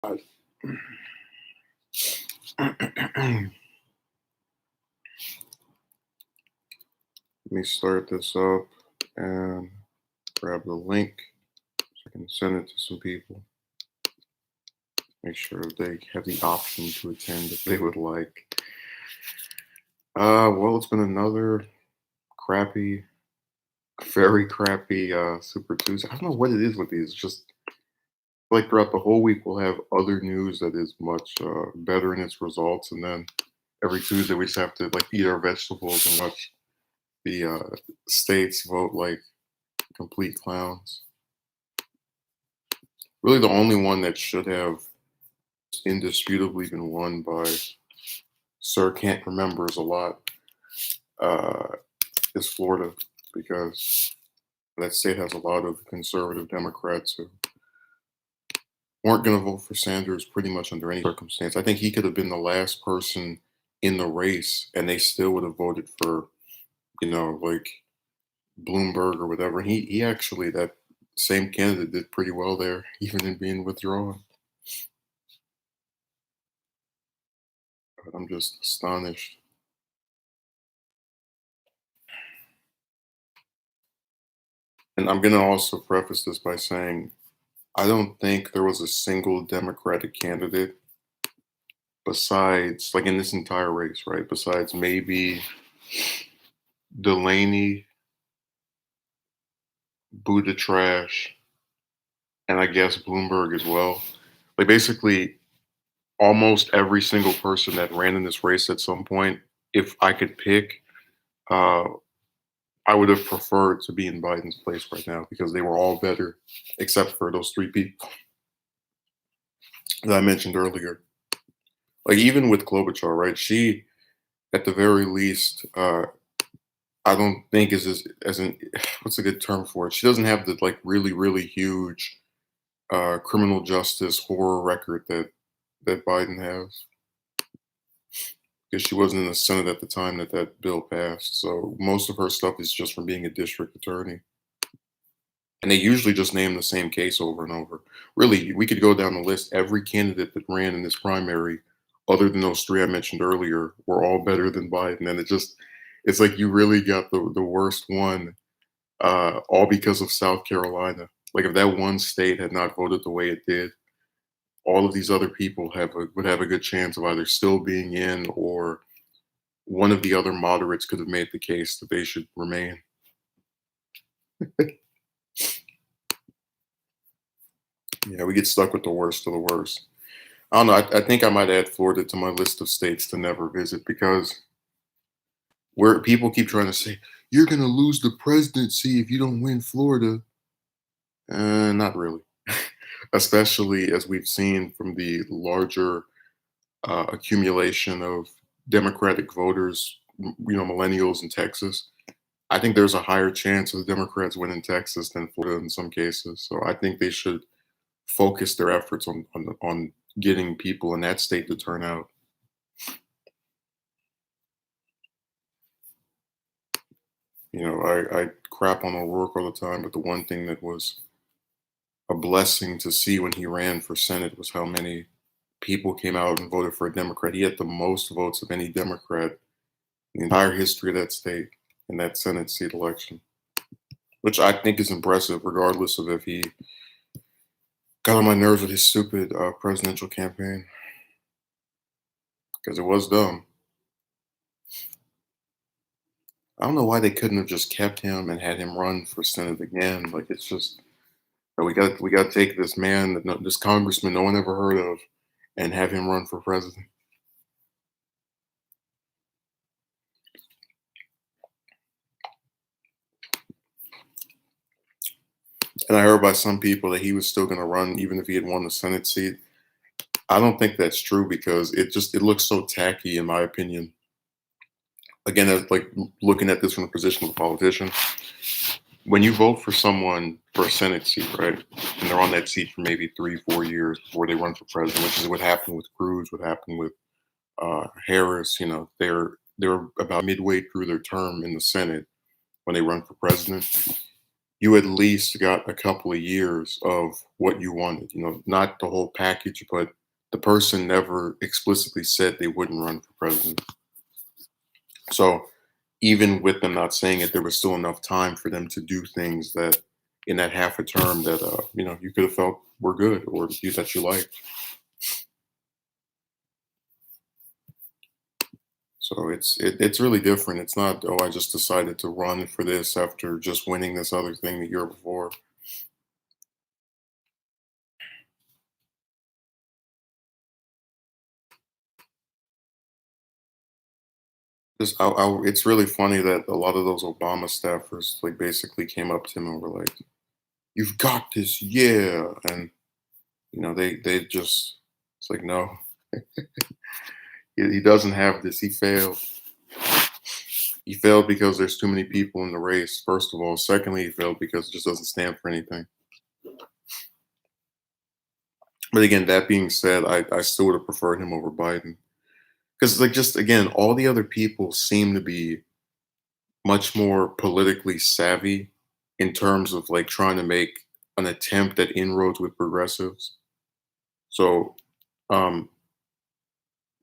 Let me start this up and grab the link so I can send it to some people. Make sure they have the option to attend if they would like. Well, it's been another crappy, very crappy Super Tuesday. I don't know what it is with these. It's just like throughout the whole week, we'll have other news that is much better in its results, and then every Tuesday we just have to like eat our vegetables and watch the states vote like complete clowns. Really, the only one that should have indisputably been won by Sir Can't Remembers a lot uh, is Florida because that state has a lot of conservative Democrats who weren't going to vote for Sanders pretty much under any circumstance. I think he could have been the last person in the race and they still would have voted for, like Bloomberg or whatever. He actually, that same candidate did pretty well there, even in being withdrawn. But I'm just astonished. And I'm going to also preface this by saying I don't think there was a single Democratic candidate besides, like in this entire race, right? Besides maybe Delaney, Buddha Trash, and I guess Bloomberg as well. Like basically, almost every single person that ran in this race at some point, if I could pick, uh, I would have preferred to be in Biden's place right now because they were all better, except for those three people that I mentioned earlier. Like even with Klobuchar, right? She, at the very least, I don't think is as an what's a good term for it? She doesn't have the like really huge criminal justice horror record that Biden has because she wasn't in the Senate at the time that bill passed. So most of her stuff is just from being a district attorney, and they usually just name the same case over and over. Really, we could go down the list. Every candidate that ran in this primary, other than those three I mentioned earlier, were all better than Biden, and it's like you really got the worst one all because of South Carolina. Like if that one state had not voted the way it did, all of these other people would have a good chance of either still being in or one of the other moderates could have made the case that they should remain. Yeah, we get stuck with the worst of the worst. I don't know. I think I might add Florida to my list of states to never visit because where people keep trying to say you're going to lose the presidency if you don't win Florida, not really. Especially as we've seen from the larger accumulation of Democratic voters, millennials in Texas. I think there's a higher chance of the Democrats winning Texas than Florida in some cases. So I think they should focus their efforts on getting people in that state to turn out. I crap on O'Rourke all the time, but the one thing that was a blessing to see when he ran for Senate was how many people came out and voted for a Democrat. He had the most votes of any Democrat in the entire history of that state in that Senate seat election, which I think is impressive, regardless of if he got on my nerves with his stupid presidential campaign, because it was dumb. I don't know why they couldn't have just kept him and had him run for Senate again. Like it's just we got to take this man, this congressman no one ever heard of, and have him run for president. And I heard by some people that he was still going to run even if he had won the Senate seat. I don't think that's true because it looks so tacky in my opinion. Again, like looking at this from the position of a politician, when you vote for someone for a Senate seat, right, and they're on that seat for maybe 3, 4 years before they run for president, which is what happened with Cruz, what happened with Harris. They're about midway through their term in the Senate when they run for president. you at least got a couple of years of what you wanted, not the whole package, but the person never explicitly said they wouldn't run for president. So even with them not saying it, there was still enough time for them to do things that in that half a term that you could have felt were good or that you liked. So it's really different. It's not, oh, I just decided to run for this after just winning this other thing the year before. It's really funny that a lot of those Obama staffers like basically came up to him and were like, "You've got this, yeah," and they just it's like no, he doesn't have this. He failed. He failed because there's too many people in the race. First of all, secondly, he failed because it just doesn't stand for anything. But again, that being said, I still would have preferred him over Biden because like just again, all the other people seem to be much more politically savvy in terms of like trying to make an attempt at inroads with progressives. So um,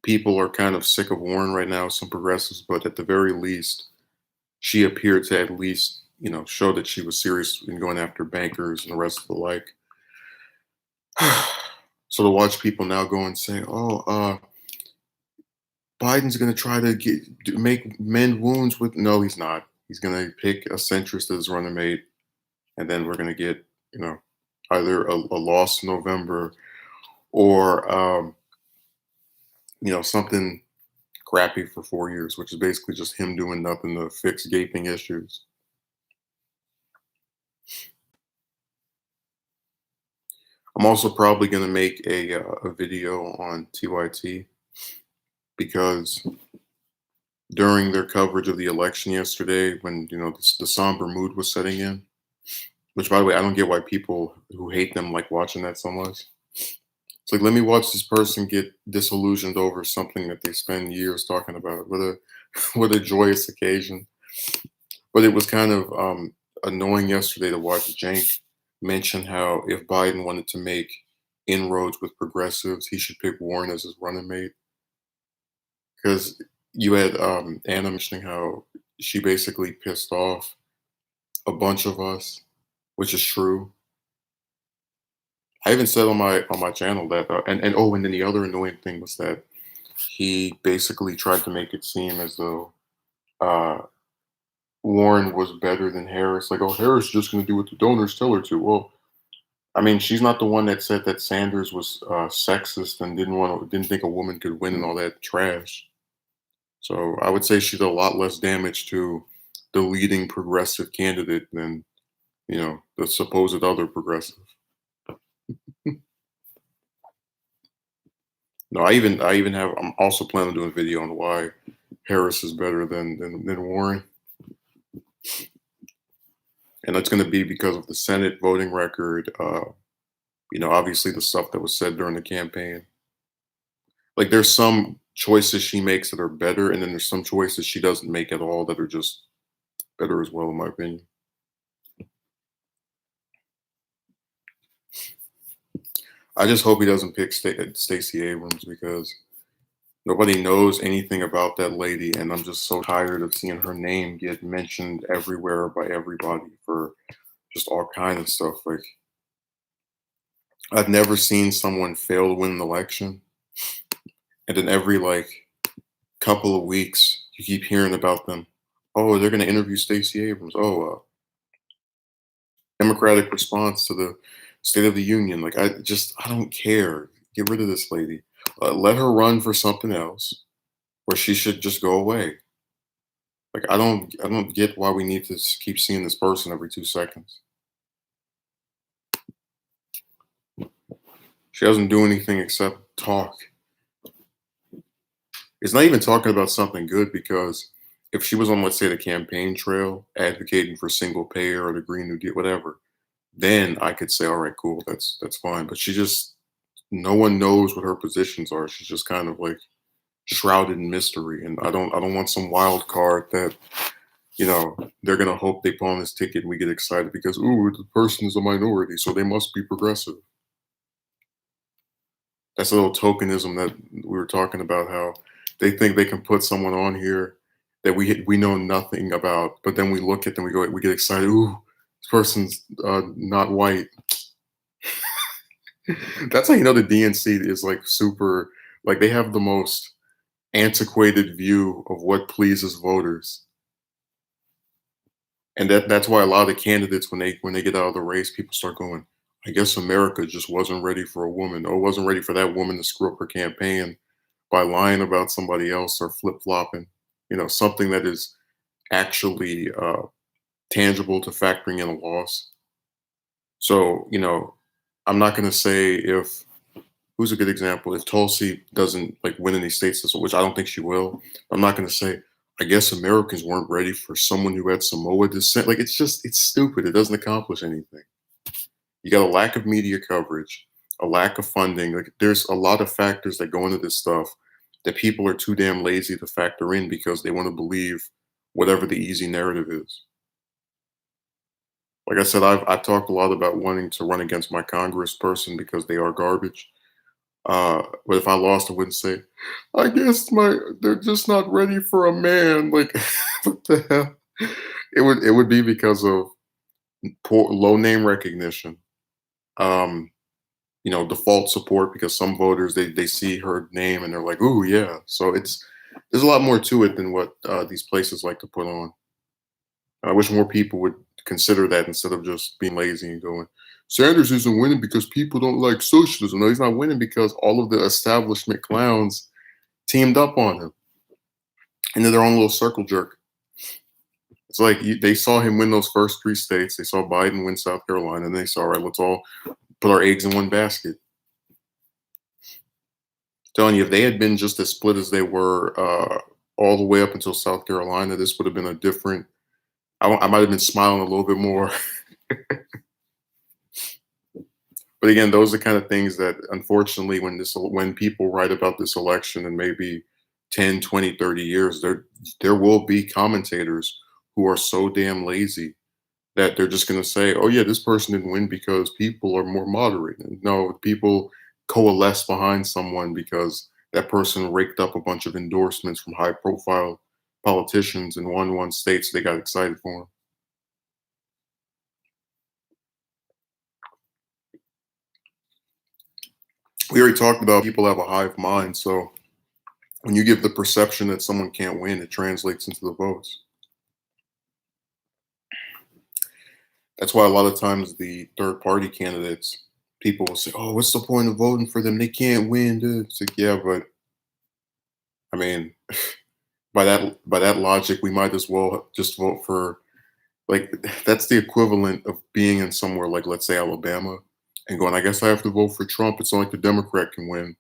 people are kind of sick of Warren right now, some progressives, but at the very least, she appeared to at least show that she was serious in going after bankers and the rest of the like. So to watch people now go and say, "Oh, Biden's going to try to make mend wounds with," no, he's not. He's going to pick a centrist as running mate, and then we're going to get you know either a loss in November or something crappy for 4 years, which is basically just him doing nothing to fix gaping issues. I'm also probably going to make a video on TYT because during their coverage of the election yesterday, when the somber mood was setting in, which by the way, I don't get why people who hate them like watching that so much. It's like let me watch this person get disillusioned over something that they spend years talking about. What a what a joyous occasion! But it was kind of annoying yesterday to watch Cenk mention how if Biden wanted to make inroads with progressives, he should pick Warren as his running mate. Because you had Anna mentioning how she basically pissed off a bunch of us, which is true. I even said on my channel that, and then the other annoying thing was that he basically tried to make it seem as though uh, Warren was better than Harris. Like, oh, Harris is just going to do what the donors tell her to. Well, I mean, she's not the one that said that Sanders was sexist and didn't think a woman could win and all that trash. So I would say she did a lot less damage to the leading progressive candidate than the supposed other progressive. No, I even have. I'm also planning on doing a video on why Harris is better than Warren, and that's going to be because of the Senate voting record. Obviously the stuff that was said during the campaign. Like, there's some choices she makes that are better, and then there's some choices she doesn't make at all that are just better as well, in my opinion. I just hope he doesn't pick Stacey Abrams because nobody knows anything about that lady, and I'm just so tired of seeing her name get mentioned everywhere by everybody for just all kind of stuff. Like, I've never seen someone fail to win an election, and then every like couple of weeks you keep hearing about them. Oh, they're going to interview Stacey Abrams. Oh, Democratic response to the State of the Union. Like, I don't care. Get rid of this lady. Let her run for something else, or she should just go away. Like, I don't get why we need to keep seeing this person every 2 seconds. She doesn't do anything except talk. It's not even talking about something good because if she was on, let's say, the campaign trail advocating for single payer or the Green New Deal, whatever, then I could say, all right, cool, that's fine. But she just no one knows what her positions are. She's just kind of like shrouded in mystery. And I don't want some wild card that they're gonna hope they put on this ticket and we get excited because ooh, the person is a minority, so they must be progressive. That's a little tokenism that we were talking about. How they think they can put someone on here that we know nothing about, but then we look at them, we get excited. Ooh, this person's not white. That's how you know the DNC is like super. Like they have the most antiquated view of what pleases voters, and that's why a lot of the candidates when they get out of the race, people start going, I guess America just wasn't ready for a woman, or wasn't ready for that woman to screw up her campaign by lying about somebody else or flip flopping. Something that is actually tangible to factoring in a loss. So I'm not going to say if who's a good example? If Tulsi doesn't like win any states, which I don't think she will, I'm not going to say, I guess Americans weren't ready for someone who had Samoa descent. Like it's stupid. It doesn't accomplish anything. You got a lack of media coverage, a lack of funding. Like there's a lot of factors that go into this stuff that people are too damn lazy to factor in because they want to believe whatever the easy narrative is. Like I said, I've talked a lot about wanting to run against my Congress person because they are garbage. But if I lost, I wouldn't say, I guess they're just not ready for a man. Like, what the hell? It would be because of poor, low name recognition, um, default support because some voters they see her name and they're like, ooh yeah. So there's a lot more to it than what these places like to put on. I wish more people would consider that instead of just being lazy and going, Sanders isn't winning because people don't like socialism. No, he's not winning because all of the establishment clowns teamed up on him into their own little circle jerk. It's like they saw him win those first three states. They saw Biden win South Carolina, and they saw, all right, let's all put our eggs in one basket. Telling you, if they had been just as split as they were all the way up until South Carolina, this would have been a different. I might have been smiling a little bit more. But again, those are kind of things that unfortunately when people write about this election in maybe 10, 20, 30 years, there will be commentators who are so damn lazy that they're just going to say, "Oh yeah, this person didn't win because people are more moderate." And no, people coalesce behind someone because that person raked up a bunch of endorsements from high profile politicians and won one state, so they got excited for him. We already talked about people have a hive mind, so when you give the perception that someone can't win, it translates into the votes. That's why a lot of times the third party candidates, people will say, "Oh, what's the point of voting for them? They can't win." Dude. It's like, yeah, but I mean, by that logic, we might as well just vote for like that's the equivalent of being in somewhere like let's say Alabama and going, I guess I have to vote for Trump. It's not like the Democrat can win.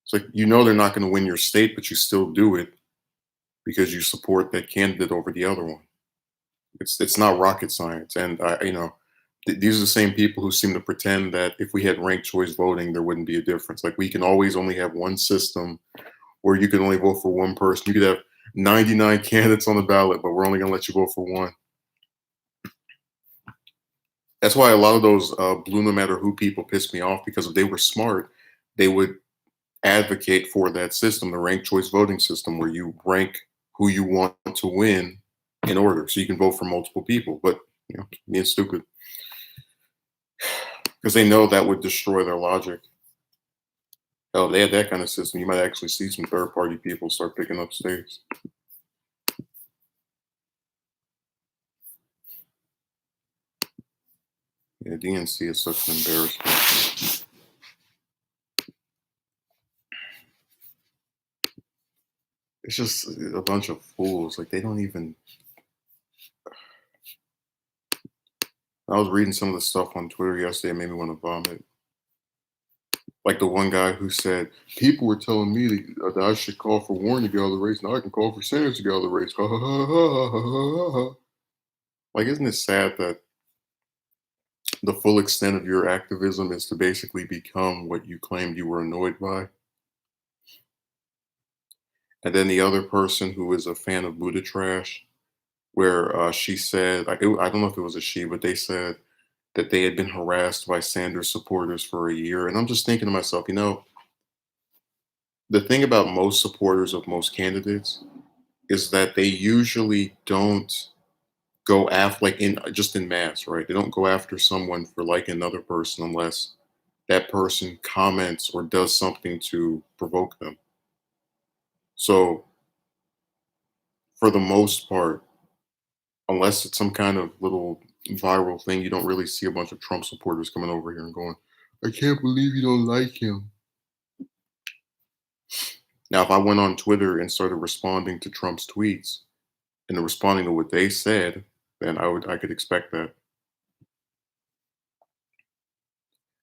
It's like they're not going to win your state, but you still do it because you support that candidate over the other one. It's not rocket science, and these are the same people who seem to pretend that if we had ranked choice voting, there wouldn't be a difference. Like we can always only have one system where you can only vote for one person. You could have 99 candidates on the ballot, but we're only going to let you vote for one. That's why a lot of those blue no matter who people piss me off because if they were smart, they would advocate for that system, the ranked choice voting system, where you rank who you want to win in order, so you can vote for multiple people. But being stupid because they know that would destroy their logic. Hell, if they had that kind of system, you might actually see some third party people start picking up states. Yeah, DNC is such an embarrassment. It's just a bunch of fools. Like they don't even. I was reading some of the stuff on Twitter yesterday. It made me want to vomit. Like the one guy who said people were telling me that I should call for Warren to get out of the race. Now I can call for Sanders to get out of the race. Like, isn't it sad that the full extent of your activism is to basically become what you claimed you were annoyed by? And then the other person who is a fan of Buddha trash where she said, I don't know if it was a she, but they said that they had been harassed by Sanders supporters for a year. And I'm just thinking to myself, the thing about most supporters of most candidates is that they usually don't go after, like, in just in mass, right? They don't go after someone for like another person unless that person comments or does something to provoke them. So for the most part, unless it's some kind of little viral thing, you don't really see a bunch of Trump supporters coming over here and going, I can't believe you don't like him. Now, if I went on Twitter and started responding to Trump's tweets and responding to what they said, then I could expect that.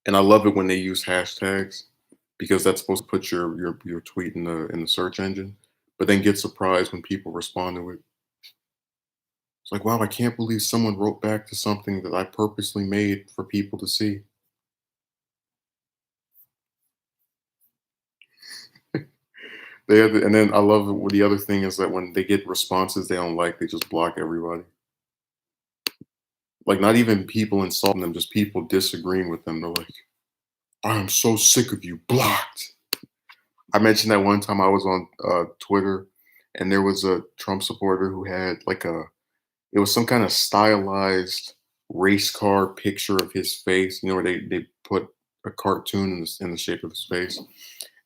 And I love it when they use hashtags because that's supposed to put your tweet in the search engine, but then get surprised when people respond to it. It's like, wow, I can't believe someone wrote back to something that I purposely made for people to see. And then I love it. The other thing is that when they get responses they don't like, they just block everybody. Like not even people insulting them, just people disagreeing with them. They're like, I am so sick of you, blocked. I mentioned that one time I was on Twitter, and there was a Trump supporter who had like it was some kind of stylized race car picture of his face. Where they put a cartoon in the shape of his face.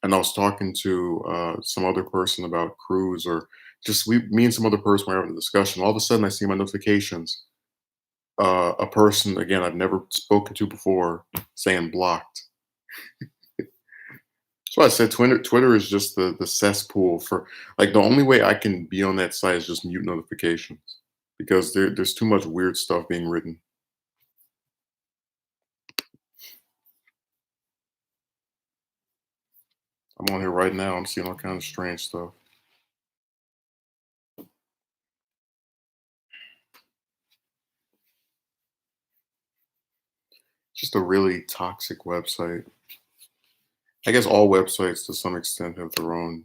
And I was talking to some other person about Cruz, or just me and some other person were having a discussion. All of a sudden, I see my notifications. A person again I've never spoken to before saying blocked. So I said Twitter is just the cesspool for, like, the only way I can be on that site is just mute notifications because there's too much weird stuff being written. I'm on here right now. I'm seeing all kinds of strange stuff. Just a really toxic website. I guess all websites to some extent have their own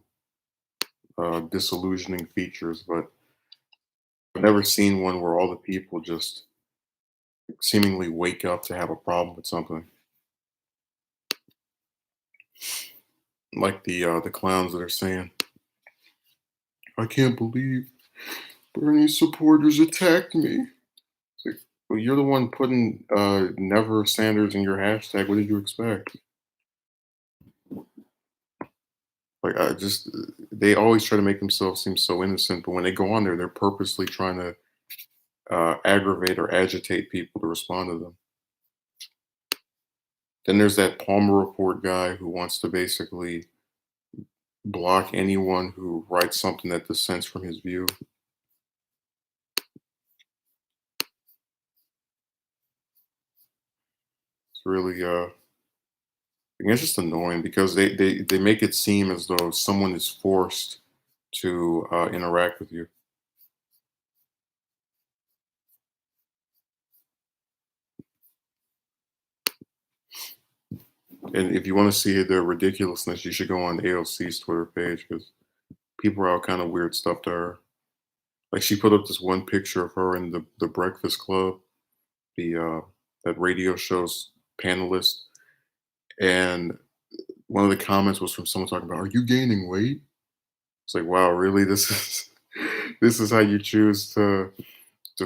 disillusioning features, but I've never seen one where all the people just seemingly wake up to have a problem with something. Like the clowns that are saying, "I can't believe Bernie supporters attacked me." It's like, well, you're the one putting "Never Sanders" in your hashtag. What did you expect? Like, I just they always try to make themselves seem so innocent, but when they go on there, they're purposely trying to aggravate or agitate people to respond to them. Then there's that Palmer Report guy who wants to basically block anyone who writes something that dissents from his view. It's really it's just annoying because they make it seem as though someone is forced to interact with you. And if you want to see the ridiculousness, you should go on AOC's Twitter page because people are all kind of weird stuff to her. Like she put up this one picture of her in the Breakfast Club, the that radio show's panelist, and one of the comments was from someone talking about, "Are you gaining weight?" It's like, wow, really? This is this is how you choose to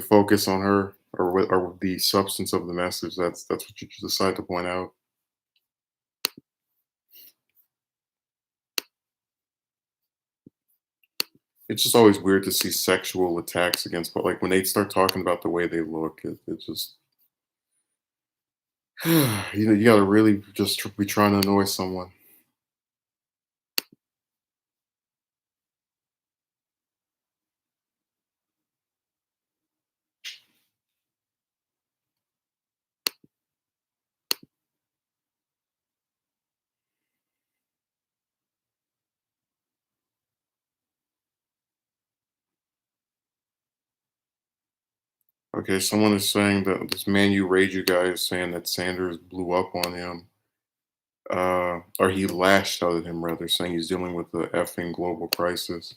focus on her, or the substance of the message. That's what you decide to point out. It's just always weird to see sexual attacks against, but like when they start talking about the way they look, it just you gotta really just be trying to annoy someone. Okay, someone is saying that this Man You Rage guy is saying that Sanders blew up on him, or he lashed out at him rather, saying he's dealing with the effing global crisis,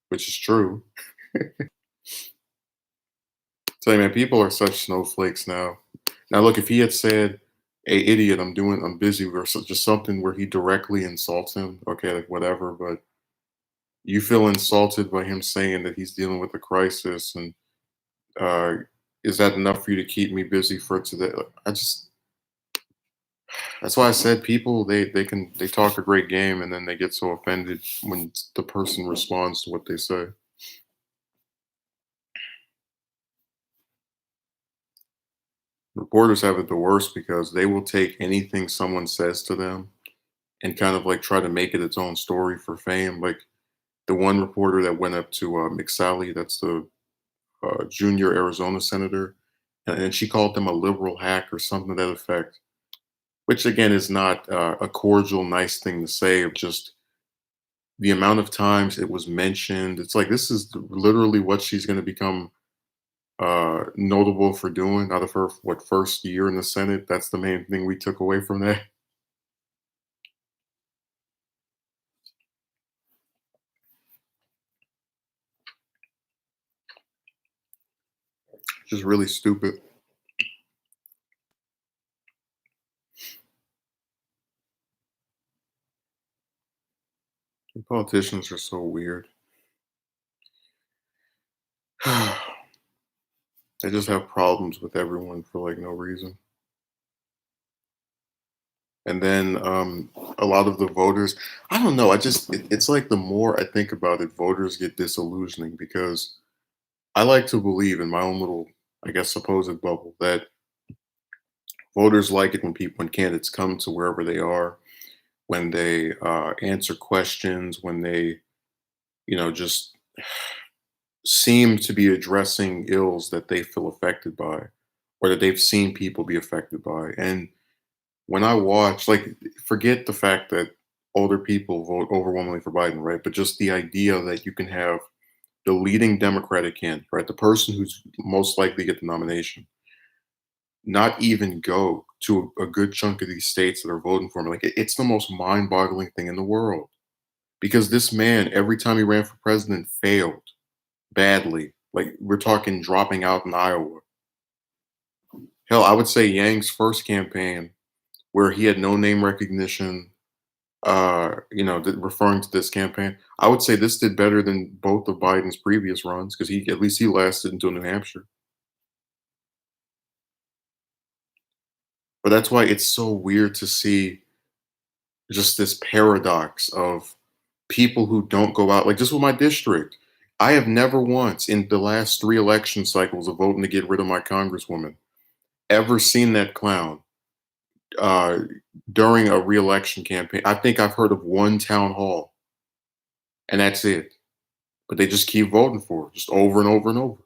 which is true. Tell you, man, people are such snowflakes now. Now, look, if he had said, "Hey, idiot, I'm busy," or just something where he directly insults him, okay, like whatever. But you feel insulted by him saying that he's dealing with a crisis, and uh, is that enough for you to keep me busy for today? I just That's why I said people they talk a great game and then they get so offended when the person responds to what they say. Reporters have it the worst because they will take anything someone says to them and kind of like try to make it its own story for fame. Like the one reporter that went up to McSally, that's the junior Arizona senator, and she called him a liberal hack or something to that effect, which again is not a cordial, nice thing to say. Of just the amount of times it was mentioned. It's like this is literally what she's going to become notable for doing out of her what first year in the Senate. That's the main thing we took away from that. Just really stupid. Politicians are so weird. They just have problems with everyone for like no reason. And then a lot of the voters, I don't know. It's like the more I think about it, voters get disillusioning because I like to believe in my own little, I guess, supposed bubble that voters like it when candidates come to wherever they are, when they answer questions, when they just seem to be addressing ills that they feel affected by, or that they've seen people be affected by. And when I watch, like, forget the fact that older people vote overwhelmingly for Biden, right? But just the idea that you can have the leading Democratic candidate, right, the person who's most likely to get the nomination, not even go to a good chunk of these states that are voting for him. Like, it's the most mind-boggling thing in the world because this man, every time he ran for president, failed badly. Like, we're talking dropping out in Iowa. Hell, I would say Yang's first campaign, where he had no name recognition, referring to this campaign, I would say this did better than both of Biden's previous runs because he at least he lasted until New Hampshire. But that's why it's so weird to see just this paradox of people who don't go out, like just with my district. I have never once in the last three election cycles of voting to get rid of my congresswoman ever seen that clown uh, during a reelection campaign. I think I've heard of one town hall, and that's it. But they just keep voting for her, just over and over and over.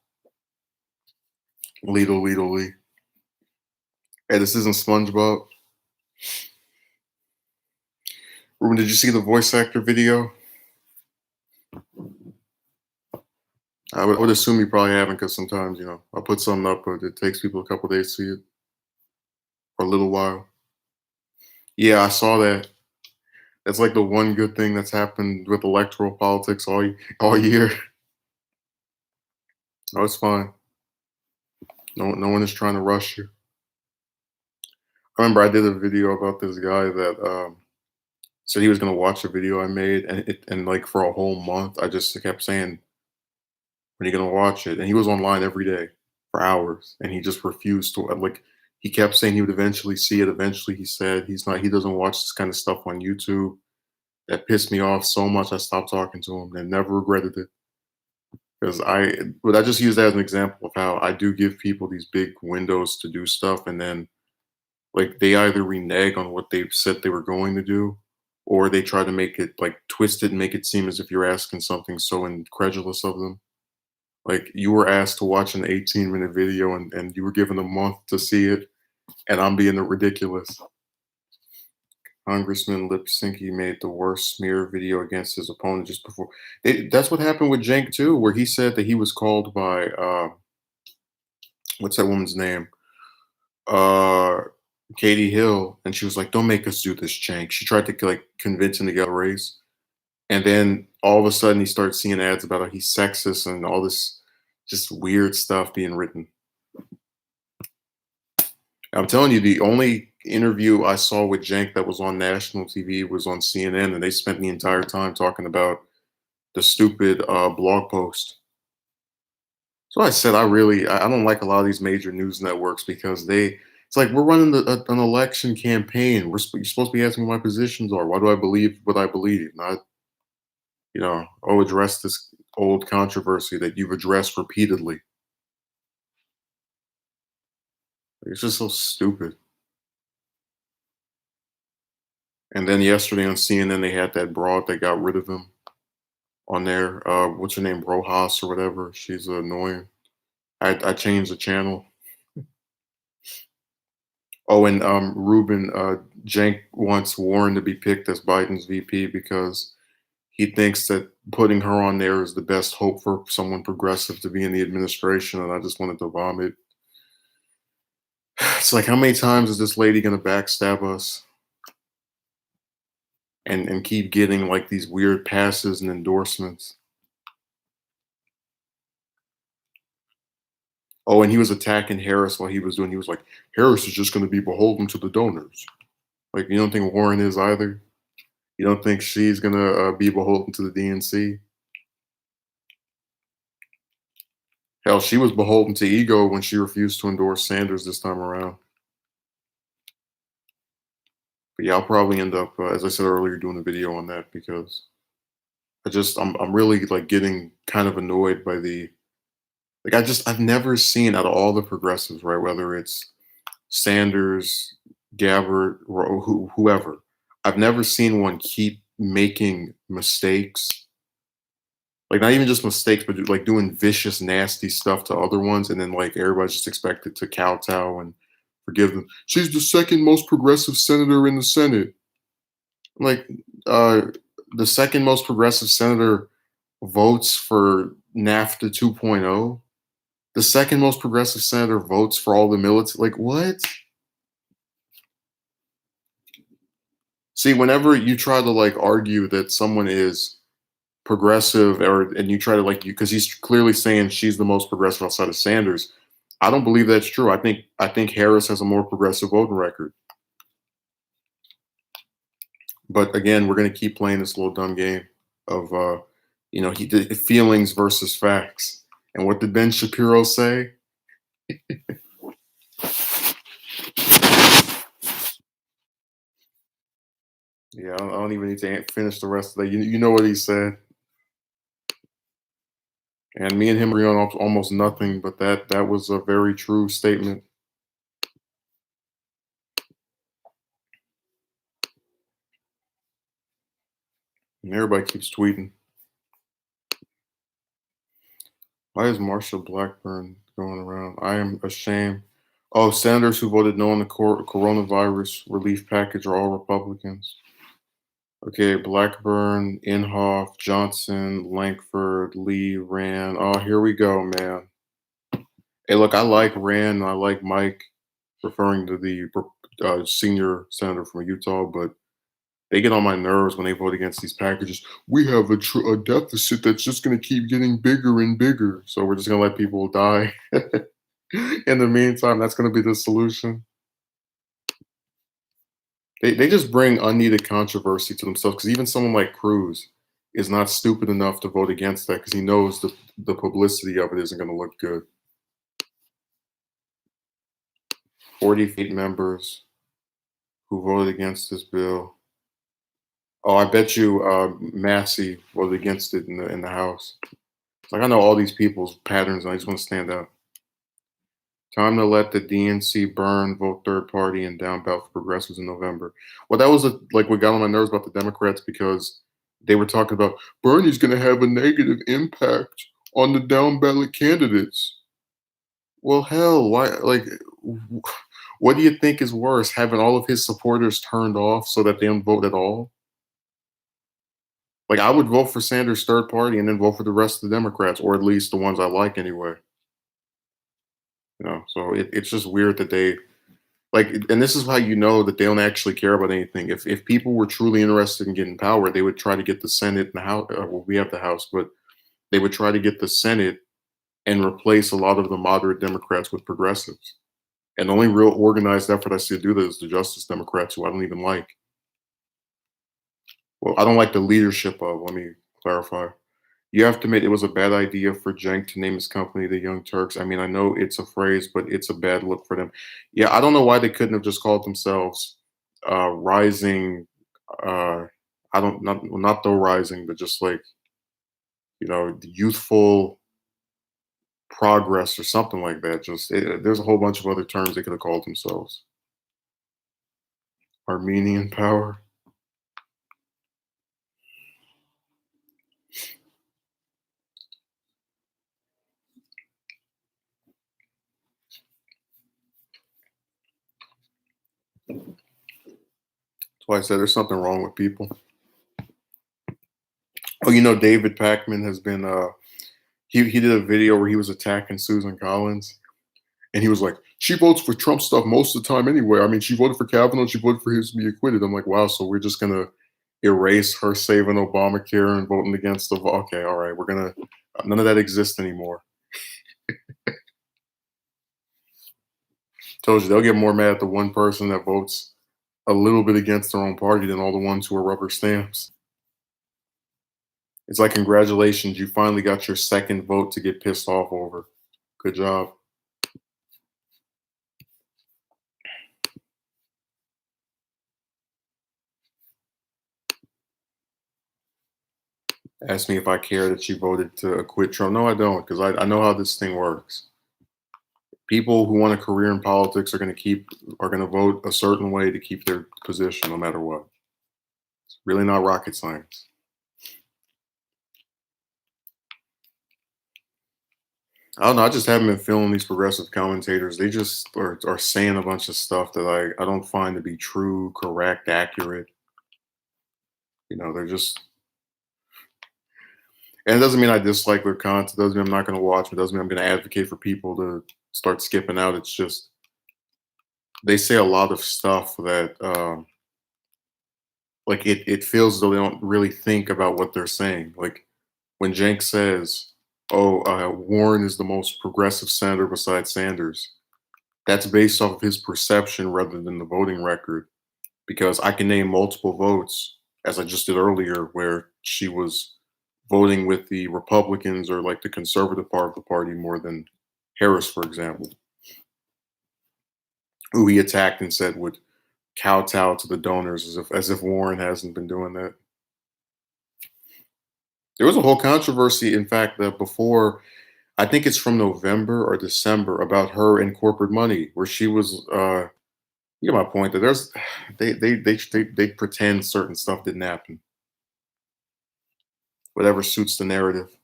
Lido, Lido, Lee. Hey, this isn't SpongeBob. Ruben, did you see the voice actor video? I would assume you probably haven't because sometimes, I'll put something up, but it takes people a couple days to see it, or a little while. Yeah, I saw that. That's like the one good thing that's happened with electoral politics all year. Oh, it's fine. No one is trying to rush you. I remember I did a video about this guy that said he was gonna watch a video I made, and like for a whole month, I just kept saying, "When are you gonna watch it?" And he was online every day for hours, and he just refused to. Like he kept saying he would eventually see it. Eventually, he said he's not. He doesn't watch this kind of stuff on YouTube. That pissed me off so much. I stopped talking to him and never regretted it because but I just use that as an example of how I do give people these big windows to do stuff, and then like they either renege on what they said they were going to do, or they try to make it like twist it and make it seem as if you're asking something so incredulous of them. Like you were asked to watch an 18-minute video and you were given a month to see it, and I'm being ridiculous. Congressman Lipsinki made the worst smear video against his opponent just before. That's what happened with Cenk too, where he said that he was called by what's that woman's name? Uh, Katie Hill, and she was like, "Don't make us do this, Cenk." She tried to like convince him to get a raise, and then all of a sudden he starts seeing ads about how he's sexist and all this just weird stuff being written. I'm telling you, the only interview I saw with Cenk that was on national TV was on CNN, and they spent the entire time talking about the stupid blog post. So I said, I don't like a lot of these major news networks because it's like we're running an election campaign. You're supposed to be asking what my positions are. Why do I believe what I believe? Not, oh, address this old controversy that you've addressed repeatedly. It's just so stupid. And then yesterday on CNN, they had that broad that got rid of him on there. What's her name? Rojas or whatever. She's annoying. I changed the channel. Oh, and Ruben Cenk wants Warren to be picked as Biden's VP because he thinks that putting her on there is the best hope for someone progressive to be in the administration. And I just wanted to vomit. It's like, how many times is this lady going to backstab us and keep getting like these weird passes and endorsements? Oh, and he was attacking Harris while he was like, Harris is just going to be beholden to the donors. Like, you don't think Warren is either? You don't think she's going to be beholden to the DNC? Hell, she was beholden to ego when she refused to endorse Sanders this time around. But yeah, I'll probably end up, as I said earlier, doing a video on that because I'm really like getting kind of annoyed by I've never seen out of all the progressives, right? Whether it's Sanders, Gabbard, or whoever, I've never seen one keep making mistakes. Like not even just mistakes, but like doing vicious, nasty stuff to other ones, and then like everybody's just expected to kowtow and forgive them. She's the second most progressive senator in the Senate. Like uh, the second most progressive senator votes for NAFTA 2.0. The second most progressive senator votes for all the military. Like what? See, whenever you try to like argue that someone is progressive or and you try to like you because he's clearly saying she's the most progressive outside of Sanders. I don't believe that's true. I think Harris has a more progressive voting record. But again, we're gonna keep playing this little dumb game of he did feelings versus facts. And what did Ben Shapiro say? Yeah, I don't even need to finish the rest of that. You know what he said. And me and him agree on almost nothing, but that was a very true statement. And everybody keeps tweeting. Why is Marsha Blackburn going around? I am ashamed. Oh, senators who voted no on the coronavirus relief package are all Republicans. Okay, Blackburn, Inhofe, Johnson, Lankford, Lee, Rand. Oh, here we go, man. Hey, look, I like Rand. I like Mike, referring to the senior senator from Utah, but they get on my nerves when they vote against these packages. We have a deficit that's just going to keep getting bigger and bigger. So we're just going to let people die. In the meantime, that's going to be the solution. They just bring unneeded controversy to themselves because even someone like Cruz is not stupid enough to vote against that because he knows the publicity of it isn't going to look good. 48 members who voted against this bill. Oh, I bet you Massey voted against it in the House. Like I know all these people's patterns, and I just want to stand out. Time to let the DNC burn, vote third party, and down ballot for progressives in November. Well, that was like what got on my nerves about the Democrats because they were talking about Bernie's going to have a negative impact on the down ballot candidates. Well, hell, why? Like, what do you think is worse, having all of his supporters turned off so that they don't vote at all? Like, I would vote for Sanders' third party and then vote for the rest of the Democrats, or at least the ones I like anyway. So it's just weird that they like, and this is how you know that they don't actually care about anything. If people were truly interested in getting power, they would try to get the Senate and the House. Well, we have the House, but they would try to get the Senate and replace a lot of the moderate Democrats with progressives. And the only real organized effort I see to do that is the Justice Democrats, who I don't even like. Well, I don't like the leadership of. Let me clarify. You have to admit it was a bad idea for Cenk to name his company the Young Turks. I mean, I know it's a phrase, but it's a bad look for them. Yeah, I don't know why they couldn't have just called themselves Rising. Uh, I don't not the Rising, but just like the Youthful Progress or something like that. There's a whole bunch of other terms they could have called themselves. Armenian Power. That's why I said there's something wrong with people. Oh, David Pakman has been he did a video where he was attacking Susan Collins, and he was like, "She votes for Trump stuff most of the time anyway. I mean, she voted for Kavanaugh, she voted for him to be acquitted." I'm like, "Wow, so we're just gonna erase her saving Obamacare and voting against the okay, all right, we're gonna none of that exists anymore." Told you they'll get more mad at the one person that votes a little bit against their own party than all the ones who are rubber stamps. It's like, congratulations, you finally got your second vote to get pissed off over. Good job. Ask me if I care that she voted to acquit Trump. No, I don't, because I know how this thing works. People who want a career in politics are going to vote a certain way to keep their position no matter what. It's really not rocket science. I don't know. I just haven't been feeling these progressive commentators. They just are saying a bunch of stuff that I don't find to be true, correct, accurate. They're just, and it doesn't mean I dislike their content. It doesn't mean I'm not going to watch. It doesn't mean I'm going to advocate for people to start skipping out. It's just they say a lot of stuff that like it feels as though they don't really think about what they're saying. Like when Jenks says, "Oh, Warren is the most progressive senator besides Sanders," that's based off of his perception rather than the voting record. Because I can name multiple votes, as I just did earlier, where she was voting with the Republicans or like the conservative part of the party more than Harris, for example, who he attacked and said would kowtow to the donors, as if Warren hasn't been doing that. There was a whole controversy, in fact, that before, I think it's from November or December, about her and corporate money, where she was. You get my point. That there's they pretend certain stuff didn't happen, whatever suits the narrative.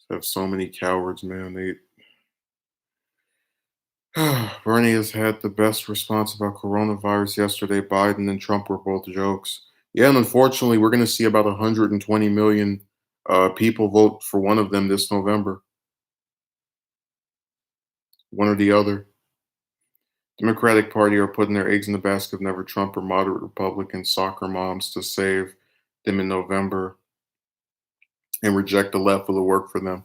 Have so many cowards, man. Bernie has had the best response about coronavirus yesterday. Biden and Trump were both jokes. Yeah, and unfortunately, we're going to see about 120 million people vote for one of them this November, one or the other. Democratic Party are putting their eggs in the basket of never Trump or moderate Republican soccer moms to save them in November and reject the left will work for them.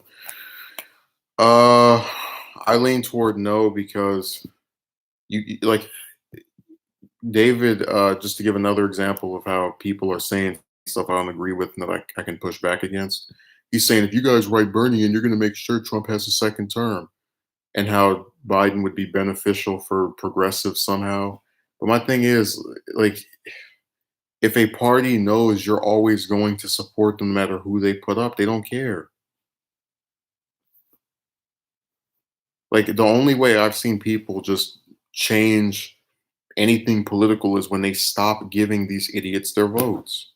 I lean toward no because like David. Just to give another example of how people are saying stuff I don't agree with and that I can push back against. He's saying if you guys write Bernie in, you're going to make sure Trump has a second term, and how Biden would be beneficial for progressives somehow. But my thing is, like, if a party knows you're always going to support them no matter who they put up, they don't care. Like the only way I've seen people just change anything political is when they stop giving these idiots their votes.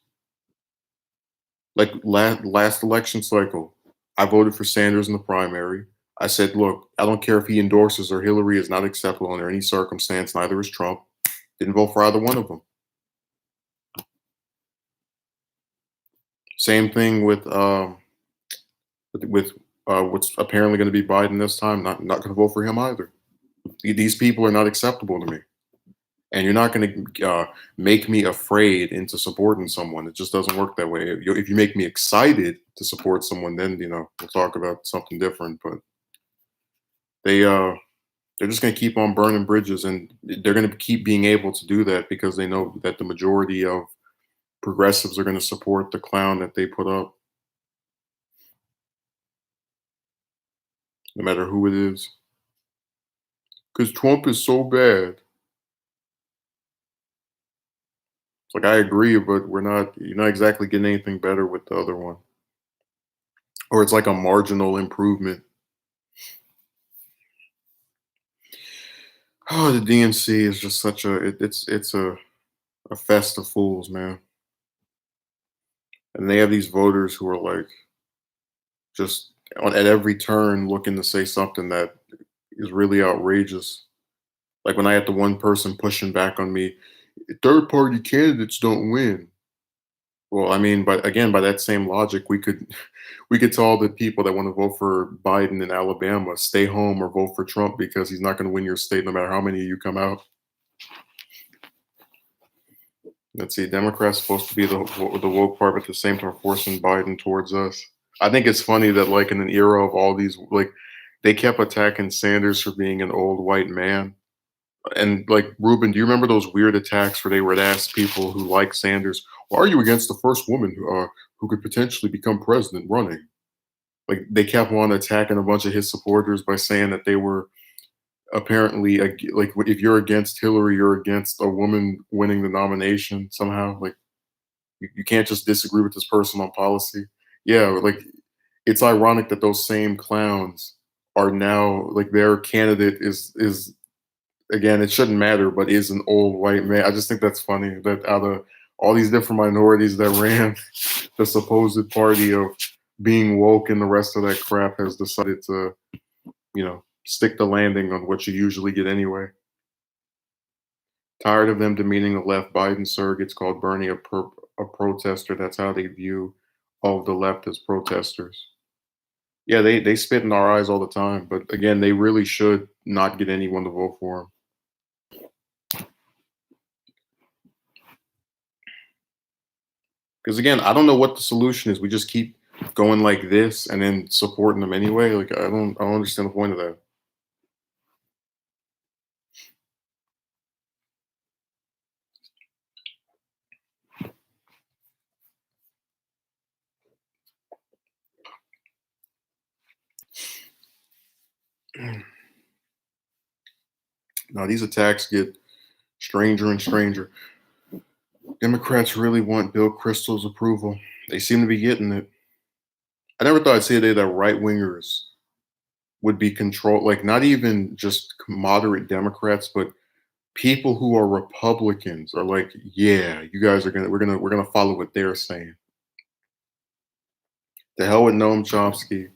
Like last election cycle, I voted for Sanders in the primary. I said, look, I don't care if he endorses or Hillary is not acceptable under any circumstance. Neither is Trump. Didn't vote for either one of them. Same thing with what's apparently going to be Biden this time. Not going to vote for him either. These people are not acceptable to me. And you're not going to make me afraid into supporting someone. It just doesn't work that way. If you make me excited to support someone, then we'll talk about something different. But they they're just going to keep on burning bridges, and they're going to keep being able to do that because they know that the majority of progressives are going to support the clown that they put up, no matter who it is. Because Trump is so bad. It's like I agree, but we're not. You're not exactly getting anything better with the other one, or it's like a marginal improvement. Oh, the DNC is just such a it's a fest of fools, man. And they have these voters who are like just at every turn looking to say something that is really outrageous. Like when I had the one person pushing back on me, third party candidates don't win. Well, I mean, but again, by that same logic, we could tell the people that want to vote for Biden in Alabama, stay home or vote for Trump because he's not going to win your state no matter how many of you come out. Let's see, Democrats supposed to be the woke part, but at the same time forcing Biden towards us. I think it's funny that like in an era of all these like they kept attacking Sanders for being an old white man. And like Ruben, do you remember those weird attacks where they would ask people who like Sanders, "Why are you against the first woman who could potentially become president running?" Like they kept on attacking a bunch of his supporters by saying that they were apparently like if you're against Hillary, you're against a woman winning the nomination somehow. Like you can't just disagree with this person on policy. Yeah, like it's ironic that those same clowns are now like their candidate is again, it shouldn't matter, but is an old white man. I just think that's funny that out of all these different minorities that ran the supposed party of being woke and the rest of that crap has decided to, stick the landing on what you usually get anyway. Tired of them demeaning the left. Biden surrogates called Bernie a protester. That's how they view all of the left as protesters. Yeah, they spit in our eyes all the time, but again, they really should not get anyone to vote for them. Because again, I don't know what the solution is. We just keep going like this and then supporting them anyway. Like I don't understand the point of that. Now these attacks get stranger and stranger. Democrats really want Bill Kristol's approval. They seem to be getting it. I never thought I'd see a day that right wingers would be controlled, like not even just moderate Democrats, but people who are Republicans are like, yeah, you guys are we're gonna follow what they're saying. The hell with Noam Chomsky.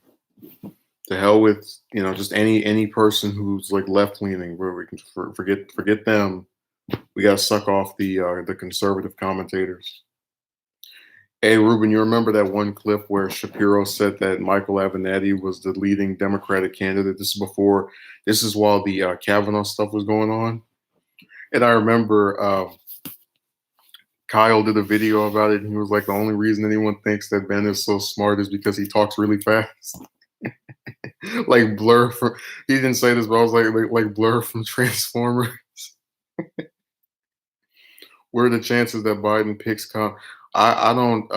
The hell with just any person who's like left leaning. Where we can forget them. We gotta suck off the conservative commentators. Hey Ruben, you remember that one clip where Shapiro said that Michael Avenatti was the leading Democratic candidate? This is while the Kavanaugh stuff was going on, and I remember Kyle did a video about it, and he was like, "The only reason anyone thinks that Ben is so smart is because he talks really fast." Like Blur from he didn't say this, but I was like Blur from Transformers. What are the chances that Biden picks I don't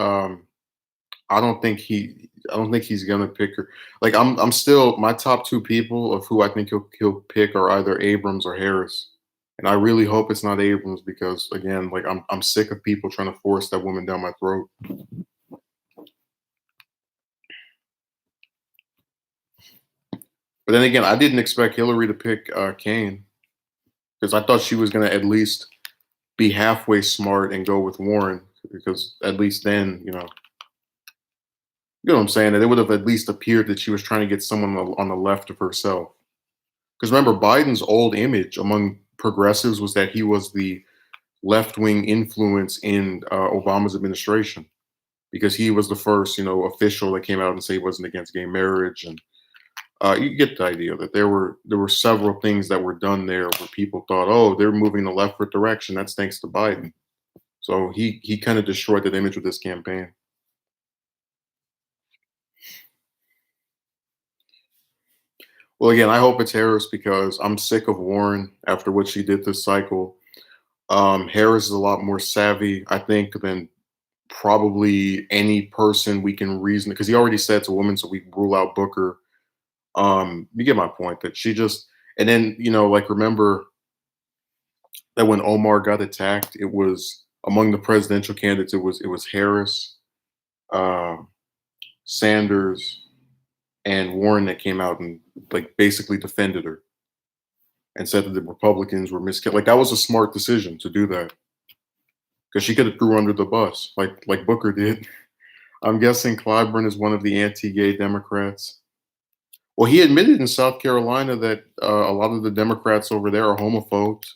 think he's gonna pick her. Like I'm still my top two people of who I think he'll pick are either Abrams or Harris. And I really hope it's not Abrams because again, like I'm sick of people trying to force that woman down my throat. But then again, I didn't expect Hillary to pick Kane because I thought she was gonna at least be halfway smart and go with Warren because at least then, you know what I'm saying, that it would have at least appeared that she was trying to get someone on the left of herself. Because remember, Biden's old image among progressives was that he was the left wing influence in Obama's administration because he was the first, official that came out and said he wasn't against gay marriage and You get the idea that there were several things that were done there where people thought, oh, they're moving in the leftward direction. That's thanks to Biden. So he kind of destroyed that image with this campaign. Well, again, I hope it's Harris because I'm sick of Warren after what she did this cycle. Harris is a lot more savvy, I think, than probably any person we can reason because he already said it's a woman, so we rule out Booker. You get my point that she just and then like remember that when Omar got attacked, it was among the presidential candidates, it was Harris, uh, Sanders, and Warren that came out and like basically defended her and said that the Republicans were like that was a smart decision to do that because she could have threw her under the bus like Booker did. I'm guessing Clyburn is one of the anti-gay Democrats. Well, he admitted in South Carolina that a lot of the Democrats over there are homophobes.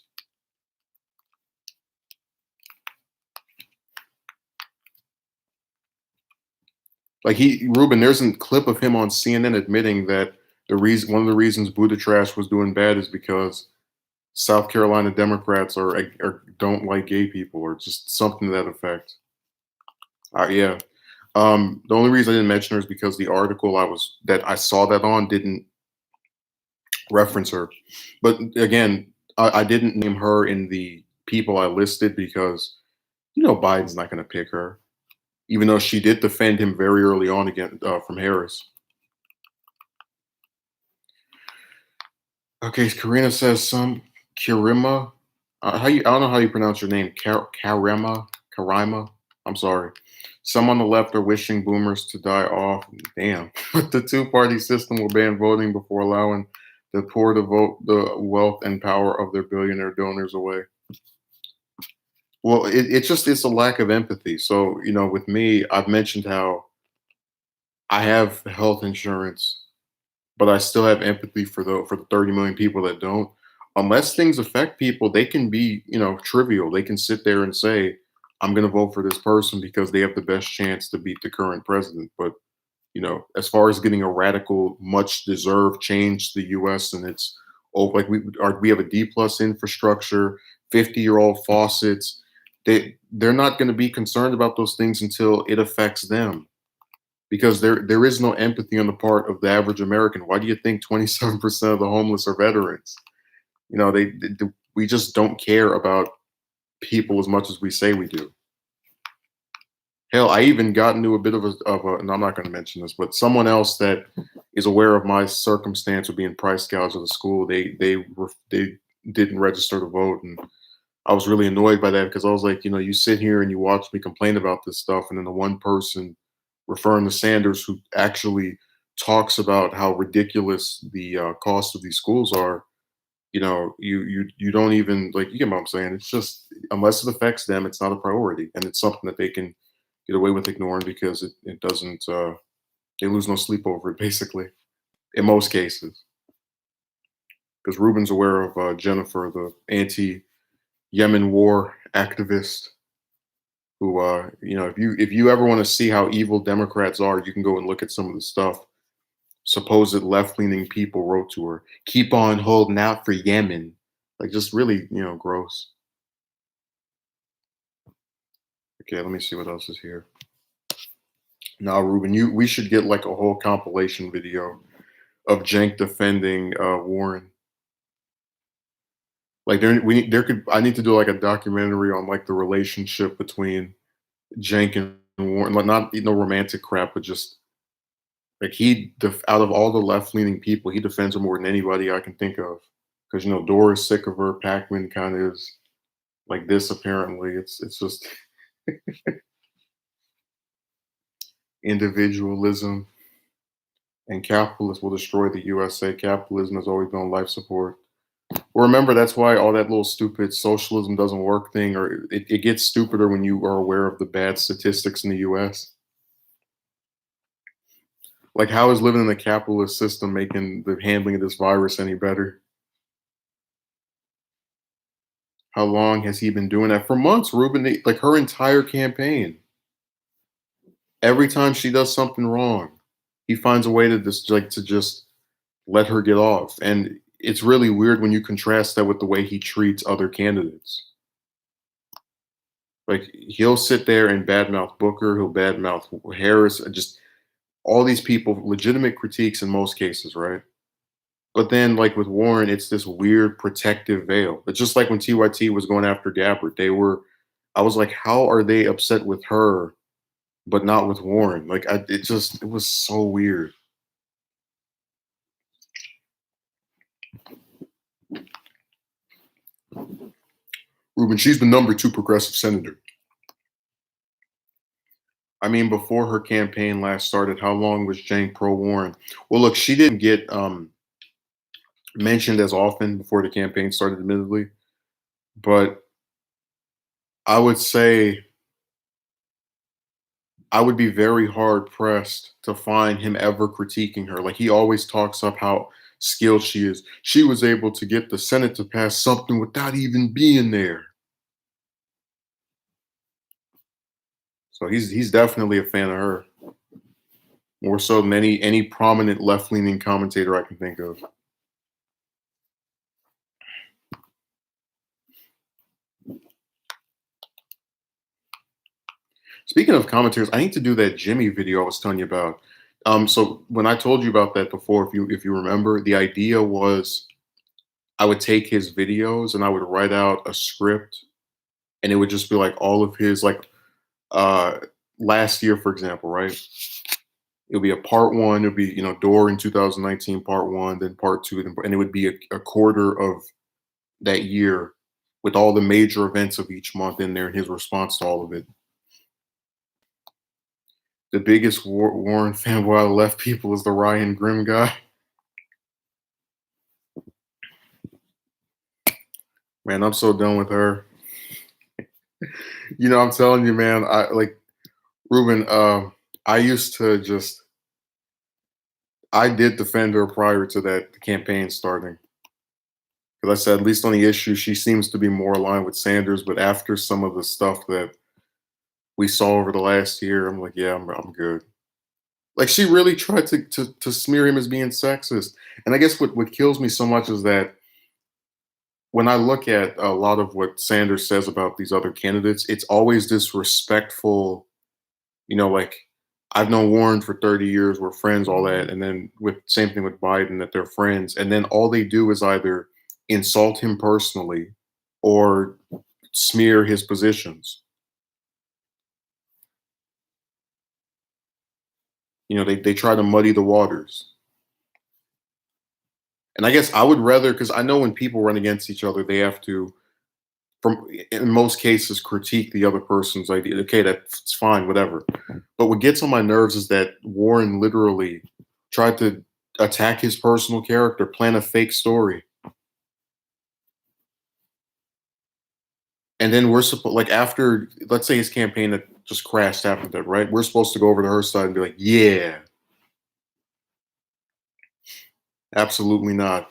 Like Ruben, there's a clip of him on CNN admitting that one of the reasons Buddha Trash was doing bad is because South Carolina Democrats don't like gay people or just something to that effect. Yeah. The only reason I didn't mention her is because the article that I saw that on didn't reference her. But again, I didn't name her in the people I listed because Biden's not going to pick her, even though she did defend him very early on again from Harris. Okay, Karina says some Karima. I don't know how you pronounce your name. Karima. I'm sorry. Some on the left are wishing boomers to die off. Damn. The two-party system will ban voting before allowing the poor to vote the wealth and power of their billionaire donors away. Well, it's a lack of empathy. So, with me, I've mentioned how I have health insurance, but I still have empathy for the 30 million people that don't. Unless things affect people, they can be, trivial. They can sit there and say, I'm going to vote for this person because they have the best chance to beat the current president. But, as far as getting a radical, much deserved change to the US and it's like we have a D plus infrastructure, 50-year-old faucets. They're not going to be concerned about those things until it affects them because there is no empathy on the part of the average American. Why do you think 27% of the homeless are veterans? We just don't care about people as much as we say we do. Hell, I even got into a bit of and I'm not going to mention this, but someone else that is aware of my circumstance of being price gouged at the school, they didn't register to vote, and I was really annoyed by that because I was like, you sit here and you watch me complain about this stuff, and then the one person referring to Sanders who actually talks about how ridiculous the cost of these schools are, you don't even like you get what I'm saying. It's just unless it affects them, it's not a priority, and it's something that they can get away with ignoring because it doesn't. They lose no sleep over it, basically, in most cases. Because Ruben's aware of Jennifer, the anti-Yemen war activist, who if you ever want to see how evil Democrats are, you can go and look at some of the stuff supposed left-leaning people wrote to her. Keep on holding out for Yemen. Like just really, gross. Okay, let me see what else is here. Now, Ruben, we should get like a whole compilation video of Cenk defending Warren. Like I need to do like a documentary on like the relationship between Cenk and Warren, like not no romantic crap, but just like out of all the left leaning people, he defends her more than anybody I can think of. Because Dora's sick of her, Pac-Man kind of is like this. Apparently, it's just individualism and capitalists will destroy the USA. Capitalism has always been on life support. Well, remember that's why all that little stupid socialism doesn't work thing, or it gets stupider when you are aware of the bad statistics in the US. Like, how is living in the capitalist system making the handling of this virus any better? How long has he been doing that? For months, Ruben, like her entire campaign. Every time she does something wrong, he finds a way to just let her get off. And it's really weird when you contrast that with the way he treats other candidates. Like he'll sit there and badmouth Booker, he'll badmouth Harris, and just all these people, legitimate critiques in most cases, right? But then, like with Warren, it's this weird protective veil. It's just like when TYT was going after Gabbard. I was like, how are they upset with her, but not with Warren? Like, it was so weird. Ruben, she's the number two progressive senator. I mean, before her campaign last started, how long was Jane pro Warren? Well, look, she didn't get mentioned as often before the campaign started, admittedly, but I would say I would be very hard pressed to find him ever critiquing her. Like he always talks up how skilled she is. She was able to get the Senate to pass something without even being there. So he's definitely a fan of her, more so than any prominent left leaning commentator I can think of. Speaking of commentators, I need to do that Jimmy video I was telling you about. So when I told you about that before, if you remember, the idea was I would take his videos and I would write out a script, and it would just be like all of his like uh last year, for example, right? It would be a part one. It would be Door in 2019, part one, then part two, and it would be a quarter of that year with all the major events of each month in there and his response to all of it. The biggest Warren fanboy out of left people is the Ryan Grimm guy. Man, I'm so done with her. I'm telling you, man. I like Ruben. I used to just I did defend her prior to that campaign starting. Because I said, at least on the issue, she seems to be more aligned with Sanders. But after some of the stuff that we saw over the last year, I'm like, yeah, I'm good. Like she really tried to smear him as being sexist. And I guess what kills me so much is that when I look at a lot of what Sanders says about these other candidates, it's always this respectful, like I've known Warren for 30 years, we're friends, all that. And then with same thing with Biden, that they're friends. And then all they do is either insult him personally or smear his positions. They try to muddy the waters. And I guess I would rather, because I know when people run against each other, they have to, from in most cases, critique the other person's idea. Okay, that's fine, whatever. But what gets on my nerves is that Warren literally tried to attack his personal character, plan a fake story. And then we're supposed, like, after, let's say his campaign that just crashed after that, right? We're supposed to go over to her side and be like, yeah, absolutely not.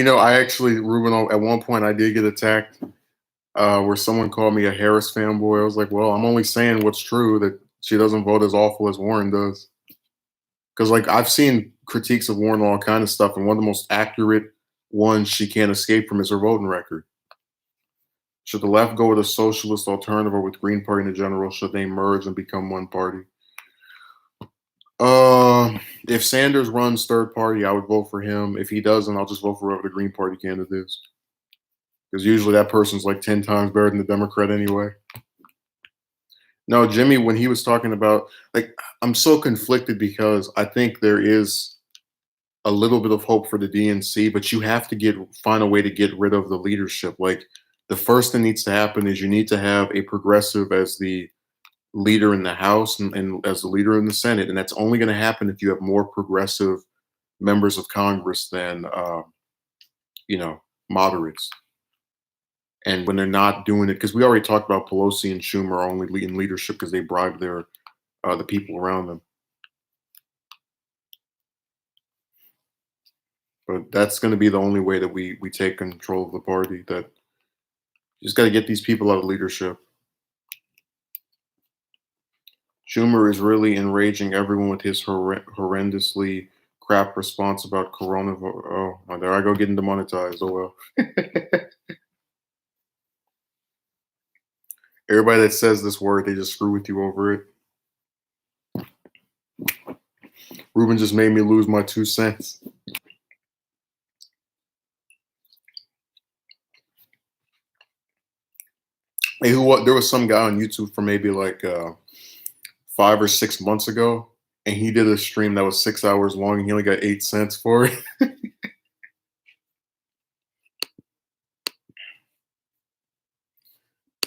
I actually, Ruben, at one point I did get attacked where someone called me a Harris fanboy. I was like, well, I'm only saying what's true, that she doesn't vote as awful as Warren does. Because, like, I've seen critiques of Warren, all kind of stuff, and one of the most accurate ones she can't escape from is her voting record. Should the left go with a socialist alternative or with Green Party in general? Should they merge and become one party? If Sanders runs third party, I would vote for him. If he doesn't, I'll just vote for whoever the Green Party candidate is. Because usually that person's like 10 times better than the Democrat anyway. No, Jimmy, when he was talking about, like, I'm so conflicted because I think there is a little bit of hope for the DNC, but you have to find a way to get rid of the leadership. Like, the first thing needs to happen is you need to have a progressive as the leader in the House and as the leader in the Senate, and that's only going to happen if you have more progressive members of Congress than moderates. And when they're not doing it, because we already talked about Pelosi and Schumer are only in leadership because they bribe the people around them. But that's going to be the only way that we take control of the party. That Just got to get these people out of leadership. Schumer is really enraging everyone with his horrendously crap response about coronavirus. Oh, there I go getting demonetized. Oh well. Everybody that says this word, they just screw with you over it. Ruben just made me lose my 2 cents. Hey, there was some guy on YouTube for maybe like 5 or 6 months ago, and he did a stream that was 6 hours long, and he only got 8 cents for it.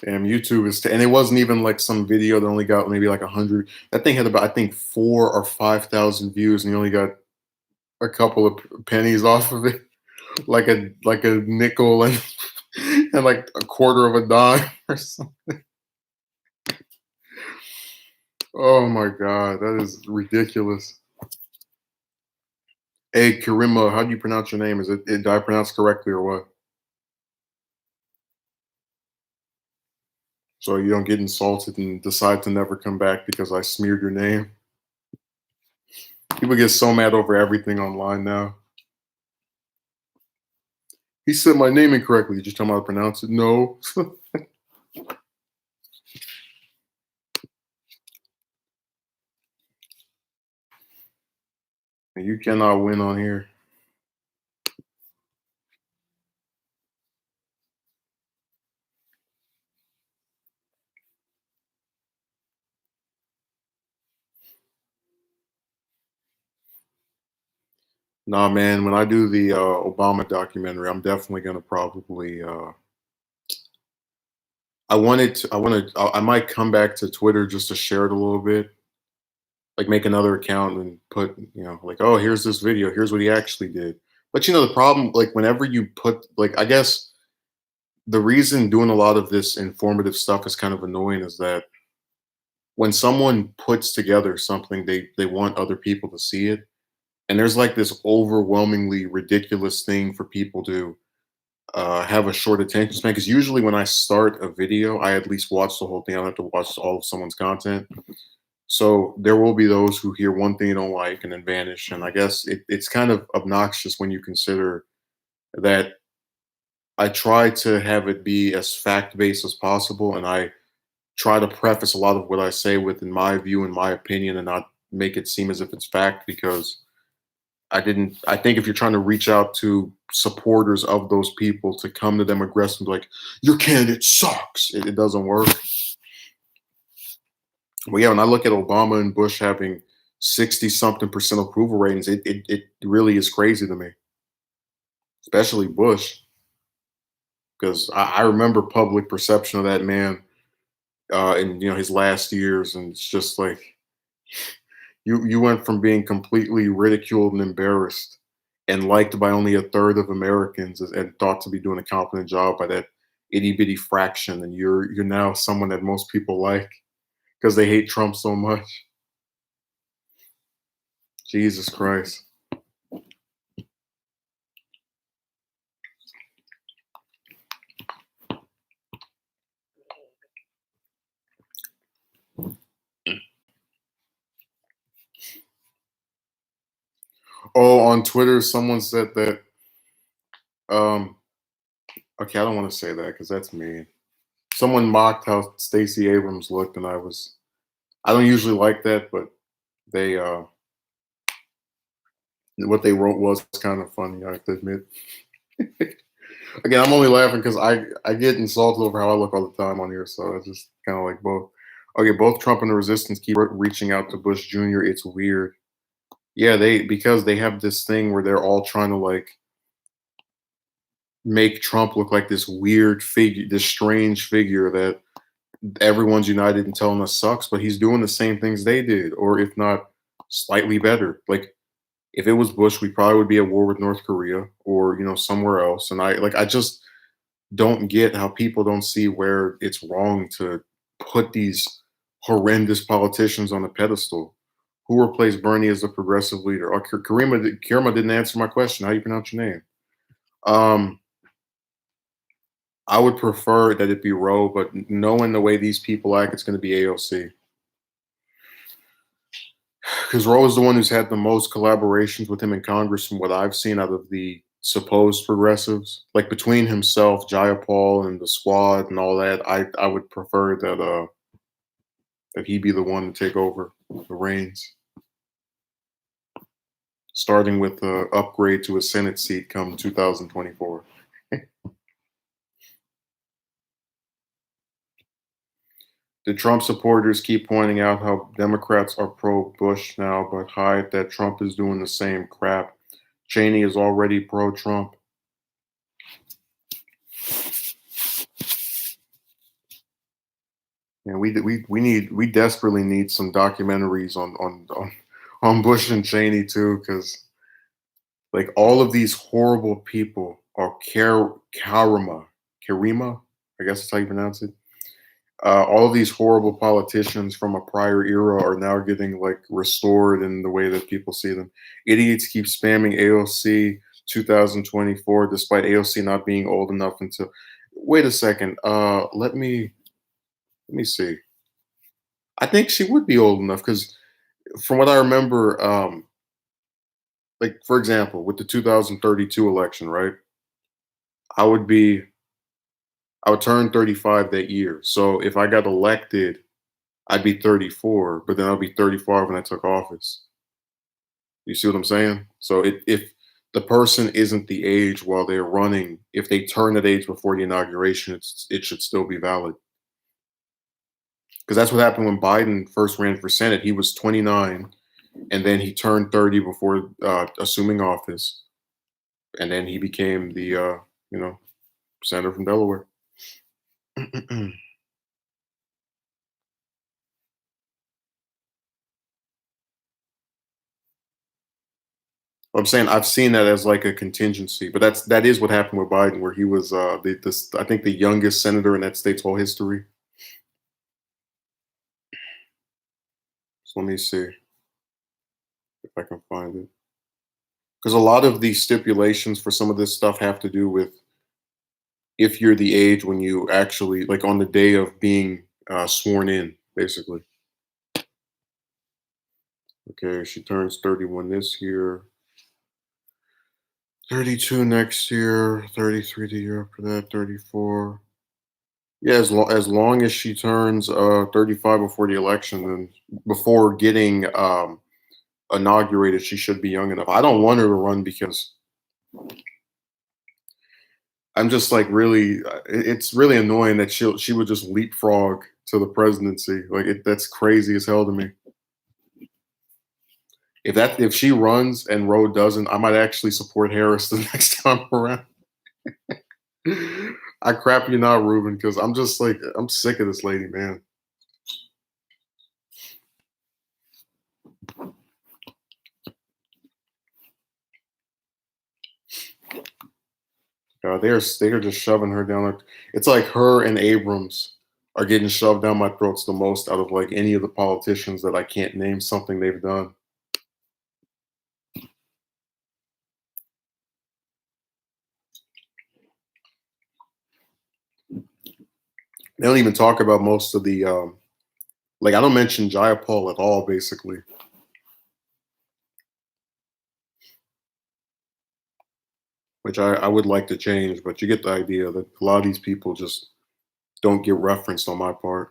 Damn, YouTube is, and it wasn't even like some video that only got maybe like 100. That thing had about, I think, 4 or 5 thousand views, and he only got a couple of pennies off of it, like a nickel and and like a quarter of a dime or something. Oh my god, that is ridiculous. Hey, Karima, how do you pronounce your name? Did I pronounce correctly or what? So you don't get insulted and decide to never come back because I smeared your name. People get so mad over everything online now. He said my name incorrectly. You just tell me how to pronounce it. No. You cannot win on here. Nah, man. When I do the Obama documentary, I'm definitely gonna probably. I wanted to. I want to. I might come back to Twitter just to share it a little bit, like make another account and put, like, oh, here's this video. Here's what he actually did. But the problem, like, whenever you put, like, I guess the reason doing a lot of this informative stuff is kind of annoying is that when someone puts together something, they want other people to see it, and there's like this overwhelmingly ridiculous thing for people to have a short attention span. Because usually when I start a video, I at least watch the whole thing. I don't have to watch all of someone's content. So there will be those who hear one thing they don't like and then vanish. And I guess it's kind of obnoxious when you consider that I try to have it be as fact based as possible, and I try to preface a lot of what I say with in my view and my opinion, and not make it seem as if it's fact, because I think if you're trying to reach out to supporters of those people to come to them aggressively like your candidate sucks, it doesn't work. Well, yeah, when I look at Obama and Bush having 60 something percent approval ratings, it really is crazy to me, especially Bush, because I remember public perception of that man in his last years, and it's just like you went from being completely ridiculed and embarrassed and liked by only a third of Americans and thought to be doing a competent job by that itty bitty fraction, and you're now someone that most people like because they hate Trump so much. Jesus Christ. Oh, on Twitter, someone said that. Um, okay, I don't want to say that because that's mean. Someone mocked how Stacey Abrams looked, and I don't usually like that, but they what they wrote was kind of funny, I have to admit. Again, I'm only laughing because I get insulted over how I look all the time on here, so it's just kind of like both. Okay, both Trump and the resistance keep reaching out to Bush Jr. It's weird. Yeah, because they have this thing where they're all trying to like make Trump look like this weird figure, this strange figure that everyone's united in telling us sucks, but he's doing the same things they did, or if not slightly better. Like if it was Bush, we probably would be at war with North Korea or somewhere else. And I just don't get how people don't see where it's wrong to put these horrendous politicians on a pedestal. Who replaced Bernie as the progressive leader? Oh, Karima didn't answer my question. How do you pronounce your name? Um, I would prefer that it be Roe, but knowing the way these people act, it's going to be AOC. Because Roe is the one who's had the most collaborations with him in Congress from what I've seen out of the supposed progressives. Like between himself, Jayapal, and the squad and all that, I would prefer that he be the one to take over the reins, starting with the upgrade to a Senate seat come 2024. The Trump supporters keep pointing out how Democrats are pro Bush now, but hide that Trump is doing the same crap. Cheney is already pro Trump. And we desperately need some documentaries on Bush and Cheney too, because like all of these horrible people are Karima, I guess that's how you pronounce it. All of these horrible politicians from a prior era are now getting like restored in the way that people see them. Idiots keep spamming AOC 2024, despite AOC not being old enough until. Wait a second. Let me see. I think she would be old enough because, from what I remember, like for example, with the 2032 election, right? I would be I would turn 35 that year. So if I got elected, I'd be 34, but then I'll be 35 when I took office. You see what I'm saying? So if the person isn't the age while they're running, if they turn that age before the inauguration, it should still be valid. Because that's what happened when Biden first ran for Senate. He was 29, and then he turned 30 before assuming office, and then he became the you know senator from Delaware. I'm saying I've seen that as like a contingency, but that is what happened with Biden, where he was I think the youngest senator in that state's whole history. So let me see if I can find it, because a lot of these stipulations for some of this stuff have to do with if you're the age when you actually like on the day of being sworn in, basically. Okay, she turns 31 this year, 32 next year, 33 the year after that, 34. Yeah, as long as she turns 35 before the election and before getting inaugurated, she should be young enough. I don't want her to run because I'm just like really it's really annoying that she would just leapfrog to the presidency. Like that's crazy as hell to me. If she runs and Roe doesn't, I might actually support Harris the next time around. I crap you not, Ruben, because I'm just like I'm sick of this lady, man. They're just shoving her down. It's like her and Abrams are getting shoved down my throats the most out of like any of the politicians that I can't name something they've done. They don't even talk about most of the like I don't mention Jayapal at all, basically. Which I would like to change, but you get the idea that a lot of these people just don't get referenced on my part.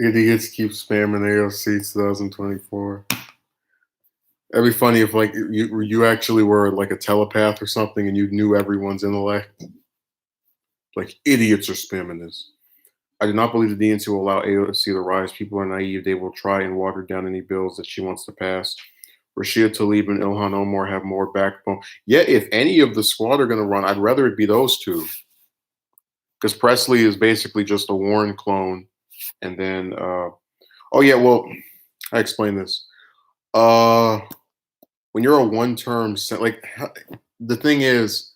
Idiots keep spamming AOC 2024. It'd be funny if like you actually were like a telepath or something and you knew everyone's intellect. Like idiots are spamming this. I do not believe the DNC will allow AOC to rise. People are naive. They will try and water down any bills that she wants to pass. Rashida Tlaib and Ilhan Omar have more backbone. Yeah, if any of the squad are going to run, I'd rather it be those two. Because Presley is basically just a Warren clone. And then, oh yeah, well, I explain this. Uh, when you're a one-term, like the thing is,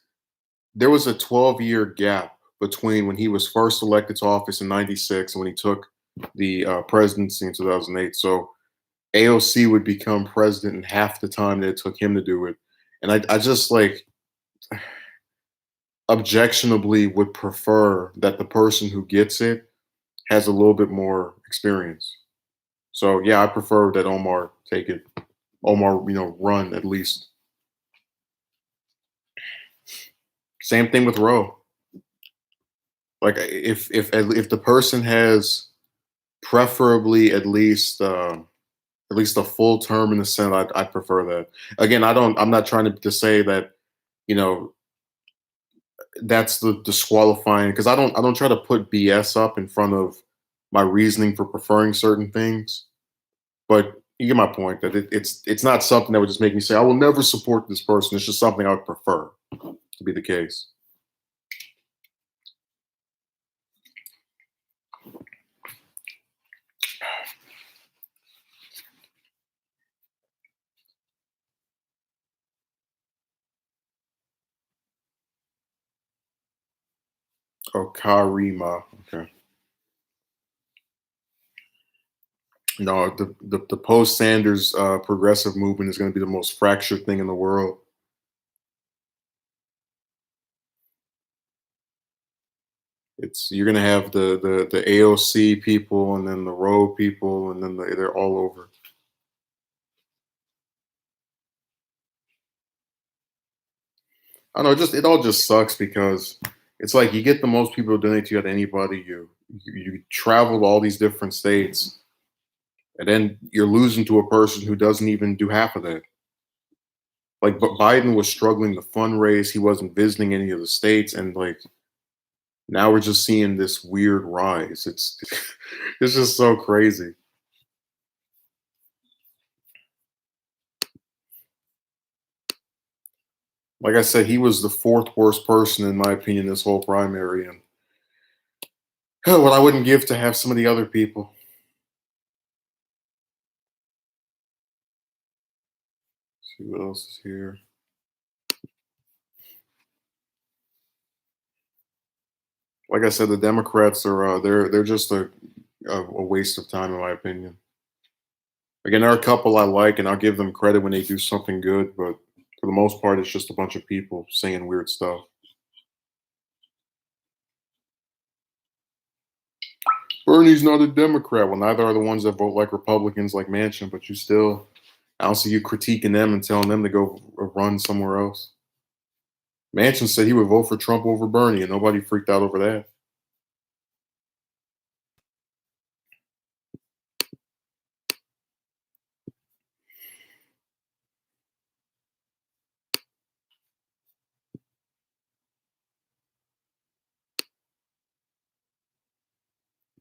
there was a 12-year gap between when he was first elected to office in '96 and when he took the presidency in 2008. So AOC would become president in half the time that it took him to do it. And I just like objectionably would prefer that the person who gets it has a little bit more experience. So yeah, I prefer that Omar take it. Omar, run at least. Same thing with Roe. Like if the person has preferably at least a full term in the Senate, I'd prefer that. Again, I'm not trying to say that you know that's the disqualifying because I don't try to put BS up in front of my reasoning for preferring certain things. But you get my point that it's not something that would just make me say I will never support this person. It's just something I would prefer to be the case. Oh, Karima. Okay. No, the post Sanders progressive movement is going to be the most fractured thing in the world. It's you're going to have the AOC people and then the Roe people and then they're all over. I don't know, it all just sucks because it's like you get the most people to donate to you out of anybody. You travel to all these different states, and then you're losing to a person who doesn't even do half of that. Like, but Biden was struggling to fundraise. He wasn't visiting any of the states, and like now we're just seeing this weird rise. It's it's just so crazy. Like I said, he was the fourth worst person in my opinion this whole primary, and what I wouldn't give to have some of the other people. See what else is here. Like I said, the Democrats are they're just a waste of time in my opinion. Again, there are a couple I like, and I'll give them credit when they do something good, but for the most part, it's just a bunch of people saying weird stuff. Bernie's not a Democrat. Well, neither are the ones that vote like Republicans, like Manchin. But you still, I don't see you critiquing them and telling them to go run somewhere else. Manchin said he would vote for Trump over Bernie, and nobody freaked out over that.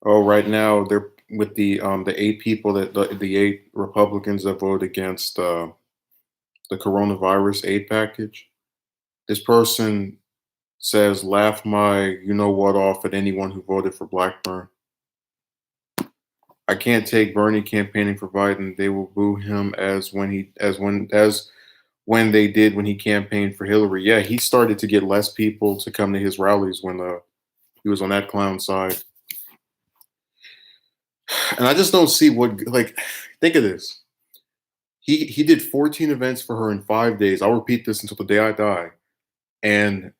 Oh, right now they're with the eight people the eight Republicans that voted against the coronavirus aid package. This person says, "Laugh my you know what off at anyone who voted for Blackburn. I can't take Bernie campaigning for Biden. They will boo him as when they did when he campaigned for Hillary." Yeah, he started to get less people to come to his rallies when he was on that clown side. And I just don't see what like. Think of this. He did 14 events for her in 5 days. I'll repeat this until the day I die. And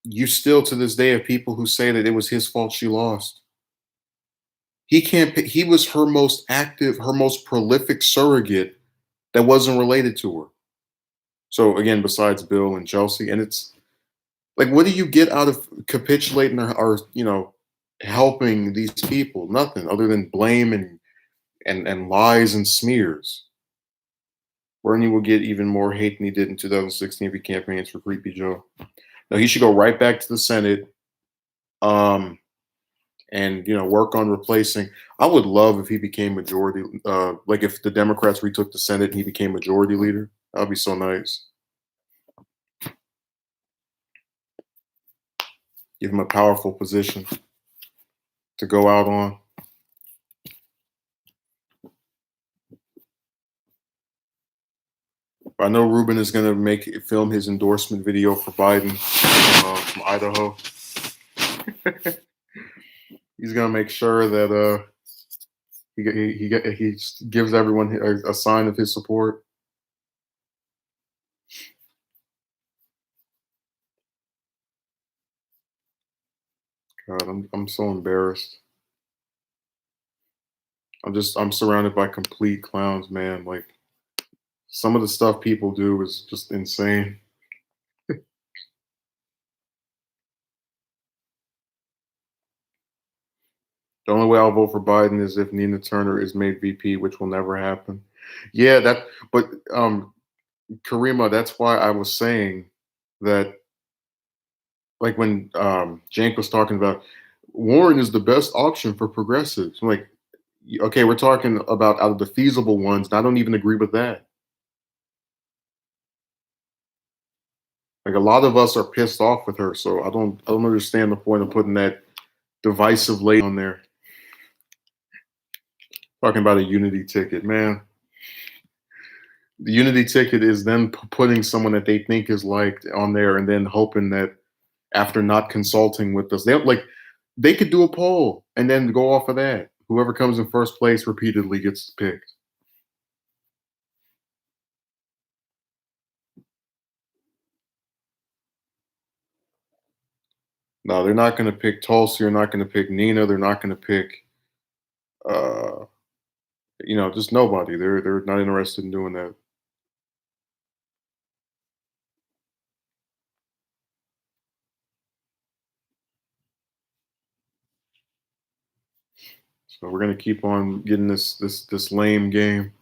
you still to this day have people who say that it was his fault she lost. He can't. He was her most active, her most prolific surrogate that wasn't related to her. So again, besides Bill and Chelsea, and it's like, what do you get out of capitulating or helping these people? Nothing other than blame and lies and smears. Bernie will get even more hate than he did in 2016 if he campaigns for Creepy Joe. No, he should go right back to the Senate. Um, and work on replacing. I would love if he became majority. Like if the Democrats retook the Senate and he became majority leader. That would be so nice. Give him a powerful position to go out on. I know Ruben is going to film his endorsement video for Biden from Idaho. He's going to make sure that He gives everyone a sign of his support. God, I'm so embarrassed. I'm surrounded by complete clowns, man. Like some of the stuff people do is just insane. The only way I'll vote for Biden is if Nina Turner is made VP, which will never happen. Yeah, that. But Karima, that's why I was saying that, like when Jank was talking about Warren is the best option for progressives. I'm like, okay, we're talking about out of the feasible ones, and I don't even agree with that. Like a lot of us are pissed off with her, so I don't understand the point of putting that divisive label on there. Talking about a unity ticket, man. The unity ticket is them putting someone that they think is liked on there, and then hoping that after not consulting with us, they could do a poll and then go off of that. Whoever comes in first place repeatedly gets picked. No, they're not going to pick Tulsi. They're not going to pick Nina. They're not going to pick, uh, just nobody. They're not interested in doing that. So we're going to keep on getting this lame game.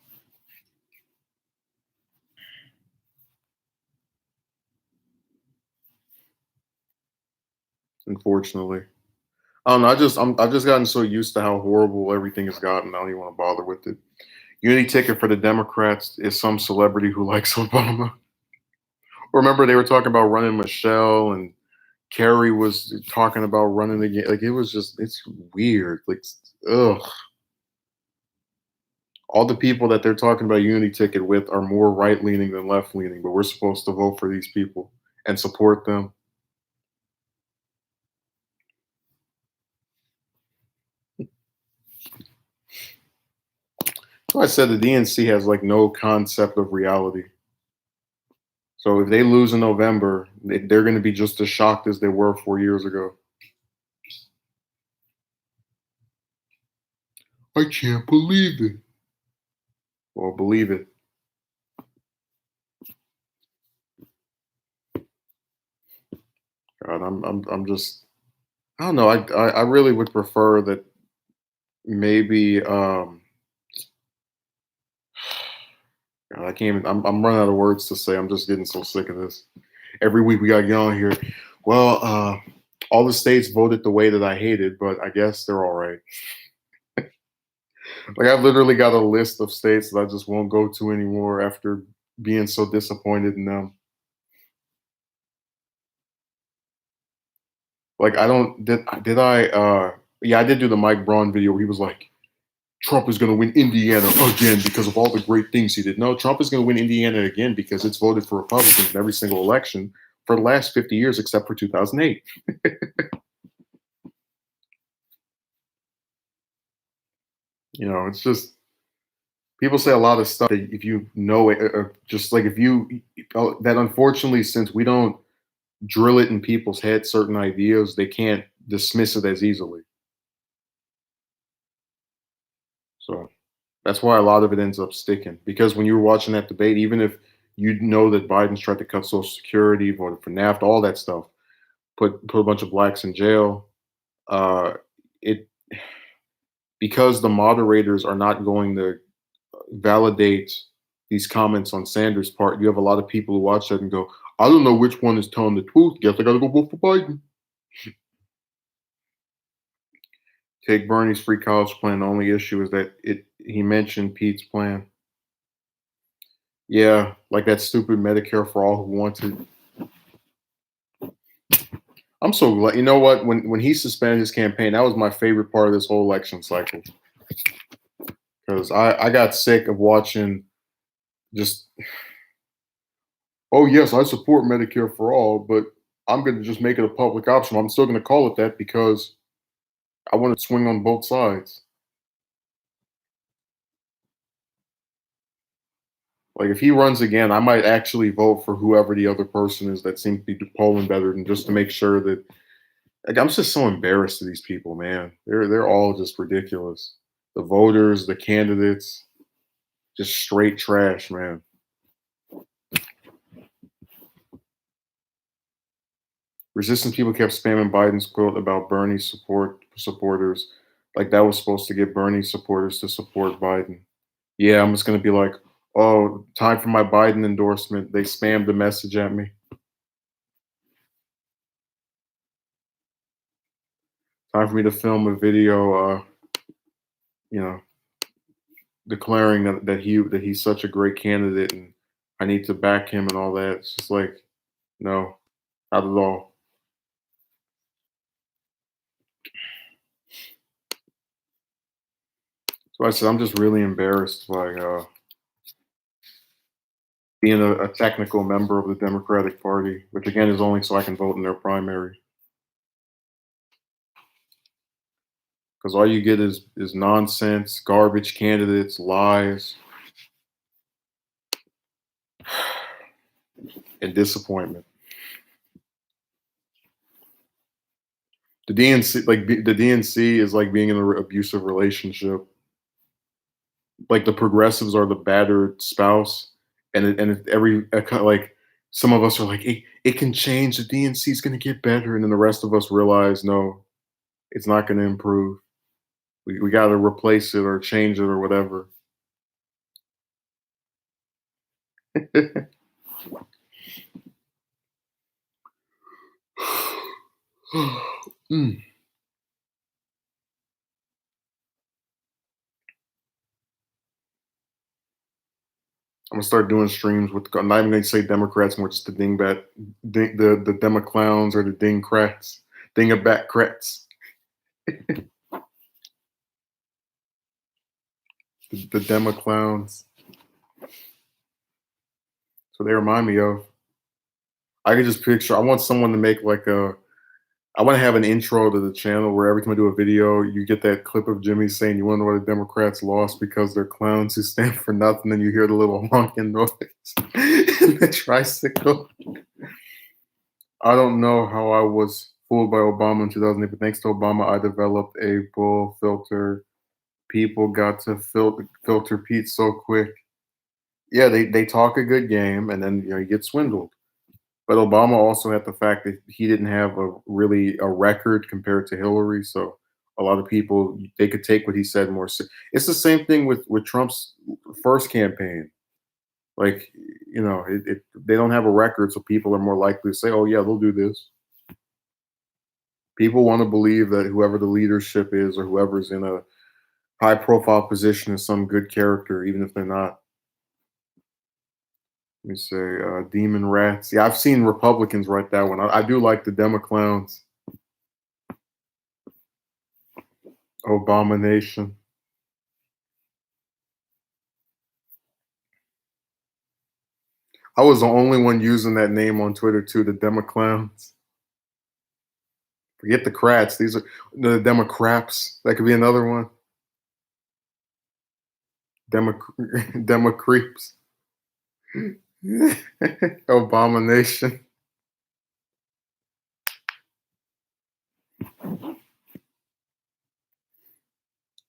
Unfortunately, I don't know. I've just gotten so used to how horrible everything has gotten. I don't even want to bother with it. Unity ticket for the Democrats is some celebrity who likes Obama. Remember they were talking about running Michelle, and Kerry was talking about running again. Like it's weird. Like, ugh. All the people that they're talking about unity ticket with are more right leaning than left leaning, but we're supposed to vote for these people and support them. So I said the DNC has like no concept of reality. So if they lose in November, they're going to be just as shocked as they were 4 years ago. I can't believe it. Well, believe it. God, I'm just. I don't know. I really would prefer that maybe. God, I can't even. I'm running out of words to say. I'm just getting so sick of this. Every week we got yelling here. Well, all the states voted the way that I hated, but I guess they're all right. Like I've literally got a list of states that I just won't go to anymore after being so disappointed in them. Like I don't did I yeah, I did do the Mike Braun video where he was like, Trump is gonna win Indiana again because of all the great things he did. No, Trump is gonna win Indiana again because it's voted for Republicans in every single election for the last 50 years except for 2008. It's just people say a lot of stuff that if you know it, just like if you that unfortunately since we don't drill it in people's heads certain ideas, they can't dismiss it as easily. So that's why a lot of it ends up sticking. Because when you were watching that debate, even if you know that Biden's tried to cut Social Security, voted for NAFTA, all that stuff, put a bunch of blacks in jail, uh, it because the moderators are not going to validate these comments on Sanders' part. You have a lot of people who watch that and go, "I don't know which one is telling the truth. Guess I got to go vote for Biden." Take Bernie's free college plan. The only issue is that he mentioned Pete's plan. Yeah, like that stupid Medicare for all who wanted. I'm so glad. You know what? When he suspended his campaign, that was my favorite part of this whole election cycle because I got sick of watching just. Oh yes, I support Medicare for all, but I'm going to just make it a public option. I'm still going to call it that because I want to swing on both sides. Like if he runs again, I might actually vote for whoever the other person is that seems to be polling better than just to make sure that like I'm just so embarrassed of these people, man. They're all just ridiculous. The voters, the candidates, just straight trash, man. Resistance people kept spamming Biden's quote about Bernie supporters, like that was supposed to get Bernie supporters to support Biden. Yeah, I'm just gonna be like, oh, time for my Biden endorsement. They spammed the message at me. Time for me to film a video, you know, declaring that he's such a great candidate and I need to back him and all that. It's just like, no, not at all. So I said I'm just really embarrassed by being a technical member of the Democratic Party, which again is only so I can vote in their primary. Because all you get is nonsense, garbage candidates, lies, and disappointment. The DNC, the DNC, is like being in an abusive relationship. Like the progressives are the battered spouse, like some of us are like, it can change. The DNC is going to get better, and then the rest of us realize, no, it's not going to improve. We got to replace it or change it or whatever. Mm. I'm gonna start doing streams with. I'm not even gonna say Democrats more, just the the Demo clowns or the Dingcrats, Dingabatcrats, the Demo clowns. So they remind me of. I could just picture. I want someone to make like a. I want to have an intro to the channel where every time I do a video, you get that clip of Jimmy saying, "You want to know why the Democrats lost because they're clowns who stand for nothing," and you hear the little honking noise in the tricycle. I don't know how I was fooled by Obama in 2008, but thanks to Obama, I developed a bull filter. People got to filter Pete so quick. Yeah, they talk a good game, and then you get swindled. But Obama also had the fact that he didn't have a record compared to Hillary, so a lot of people they could take what he said more. It's the same thing with Trump's first campaign. Like they don't have a record, so people are more likely to say, "Oh yeah, they'll do this." People want to believe that whoever the leadership is or whoever's in a high profile position is some good character, even if they're not. Let me say, demon rats. Yeah, I've seen Republicans write that one. I do like the Demo clowns. Abomination. I was the only one using that name on Twitter too, the Demo clowns. Forget the crats. These are the Democrats. That could be another one. Demo Demo creeps. Abomination.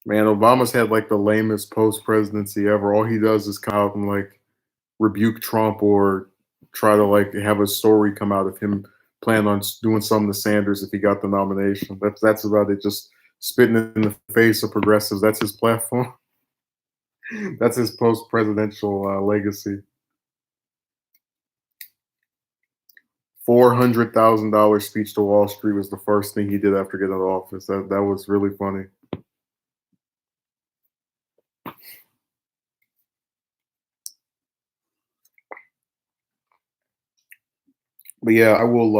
Man, Obama's had like the lamest post presidency ever. All he does is come out and like rebuke Trump or try to like have a story come out of him planning on doing something to Sanders if he got the nomination. That's about it. Just spitting in the face of progressives. That's his platform. That's his post presidential legacy. $400,000 speech to Wall Street was the first thing he did after getting out of office. That was really funny. But yeah, I will.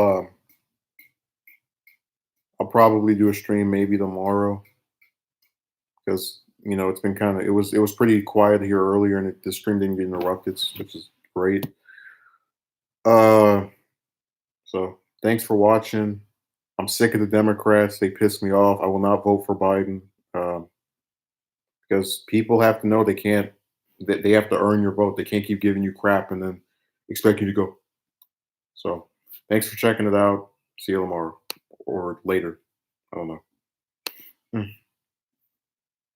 I'll probably do a stream maybe tomorrow because it's been kind of it was pretty quiet here earlier and the stream didn't get interrupted, which is great. Uh, so thanks for watching. I'm sick of the Democrats. They piss me off. I will not vote for Biden because people have to know they can't They have to earn your vote. They can't keep giving you crap and then expect you to go. So thanks for checking it out. See you tomorrow or later. I don't know. Mm.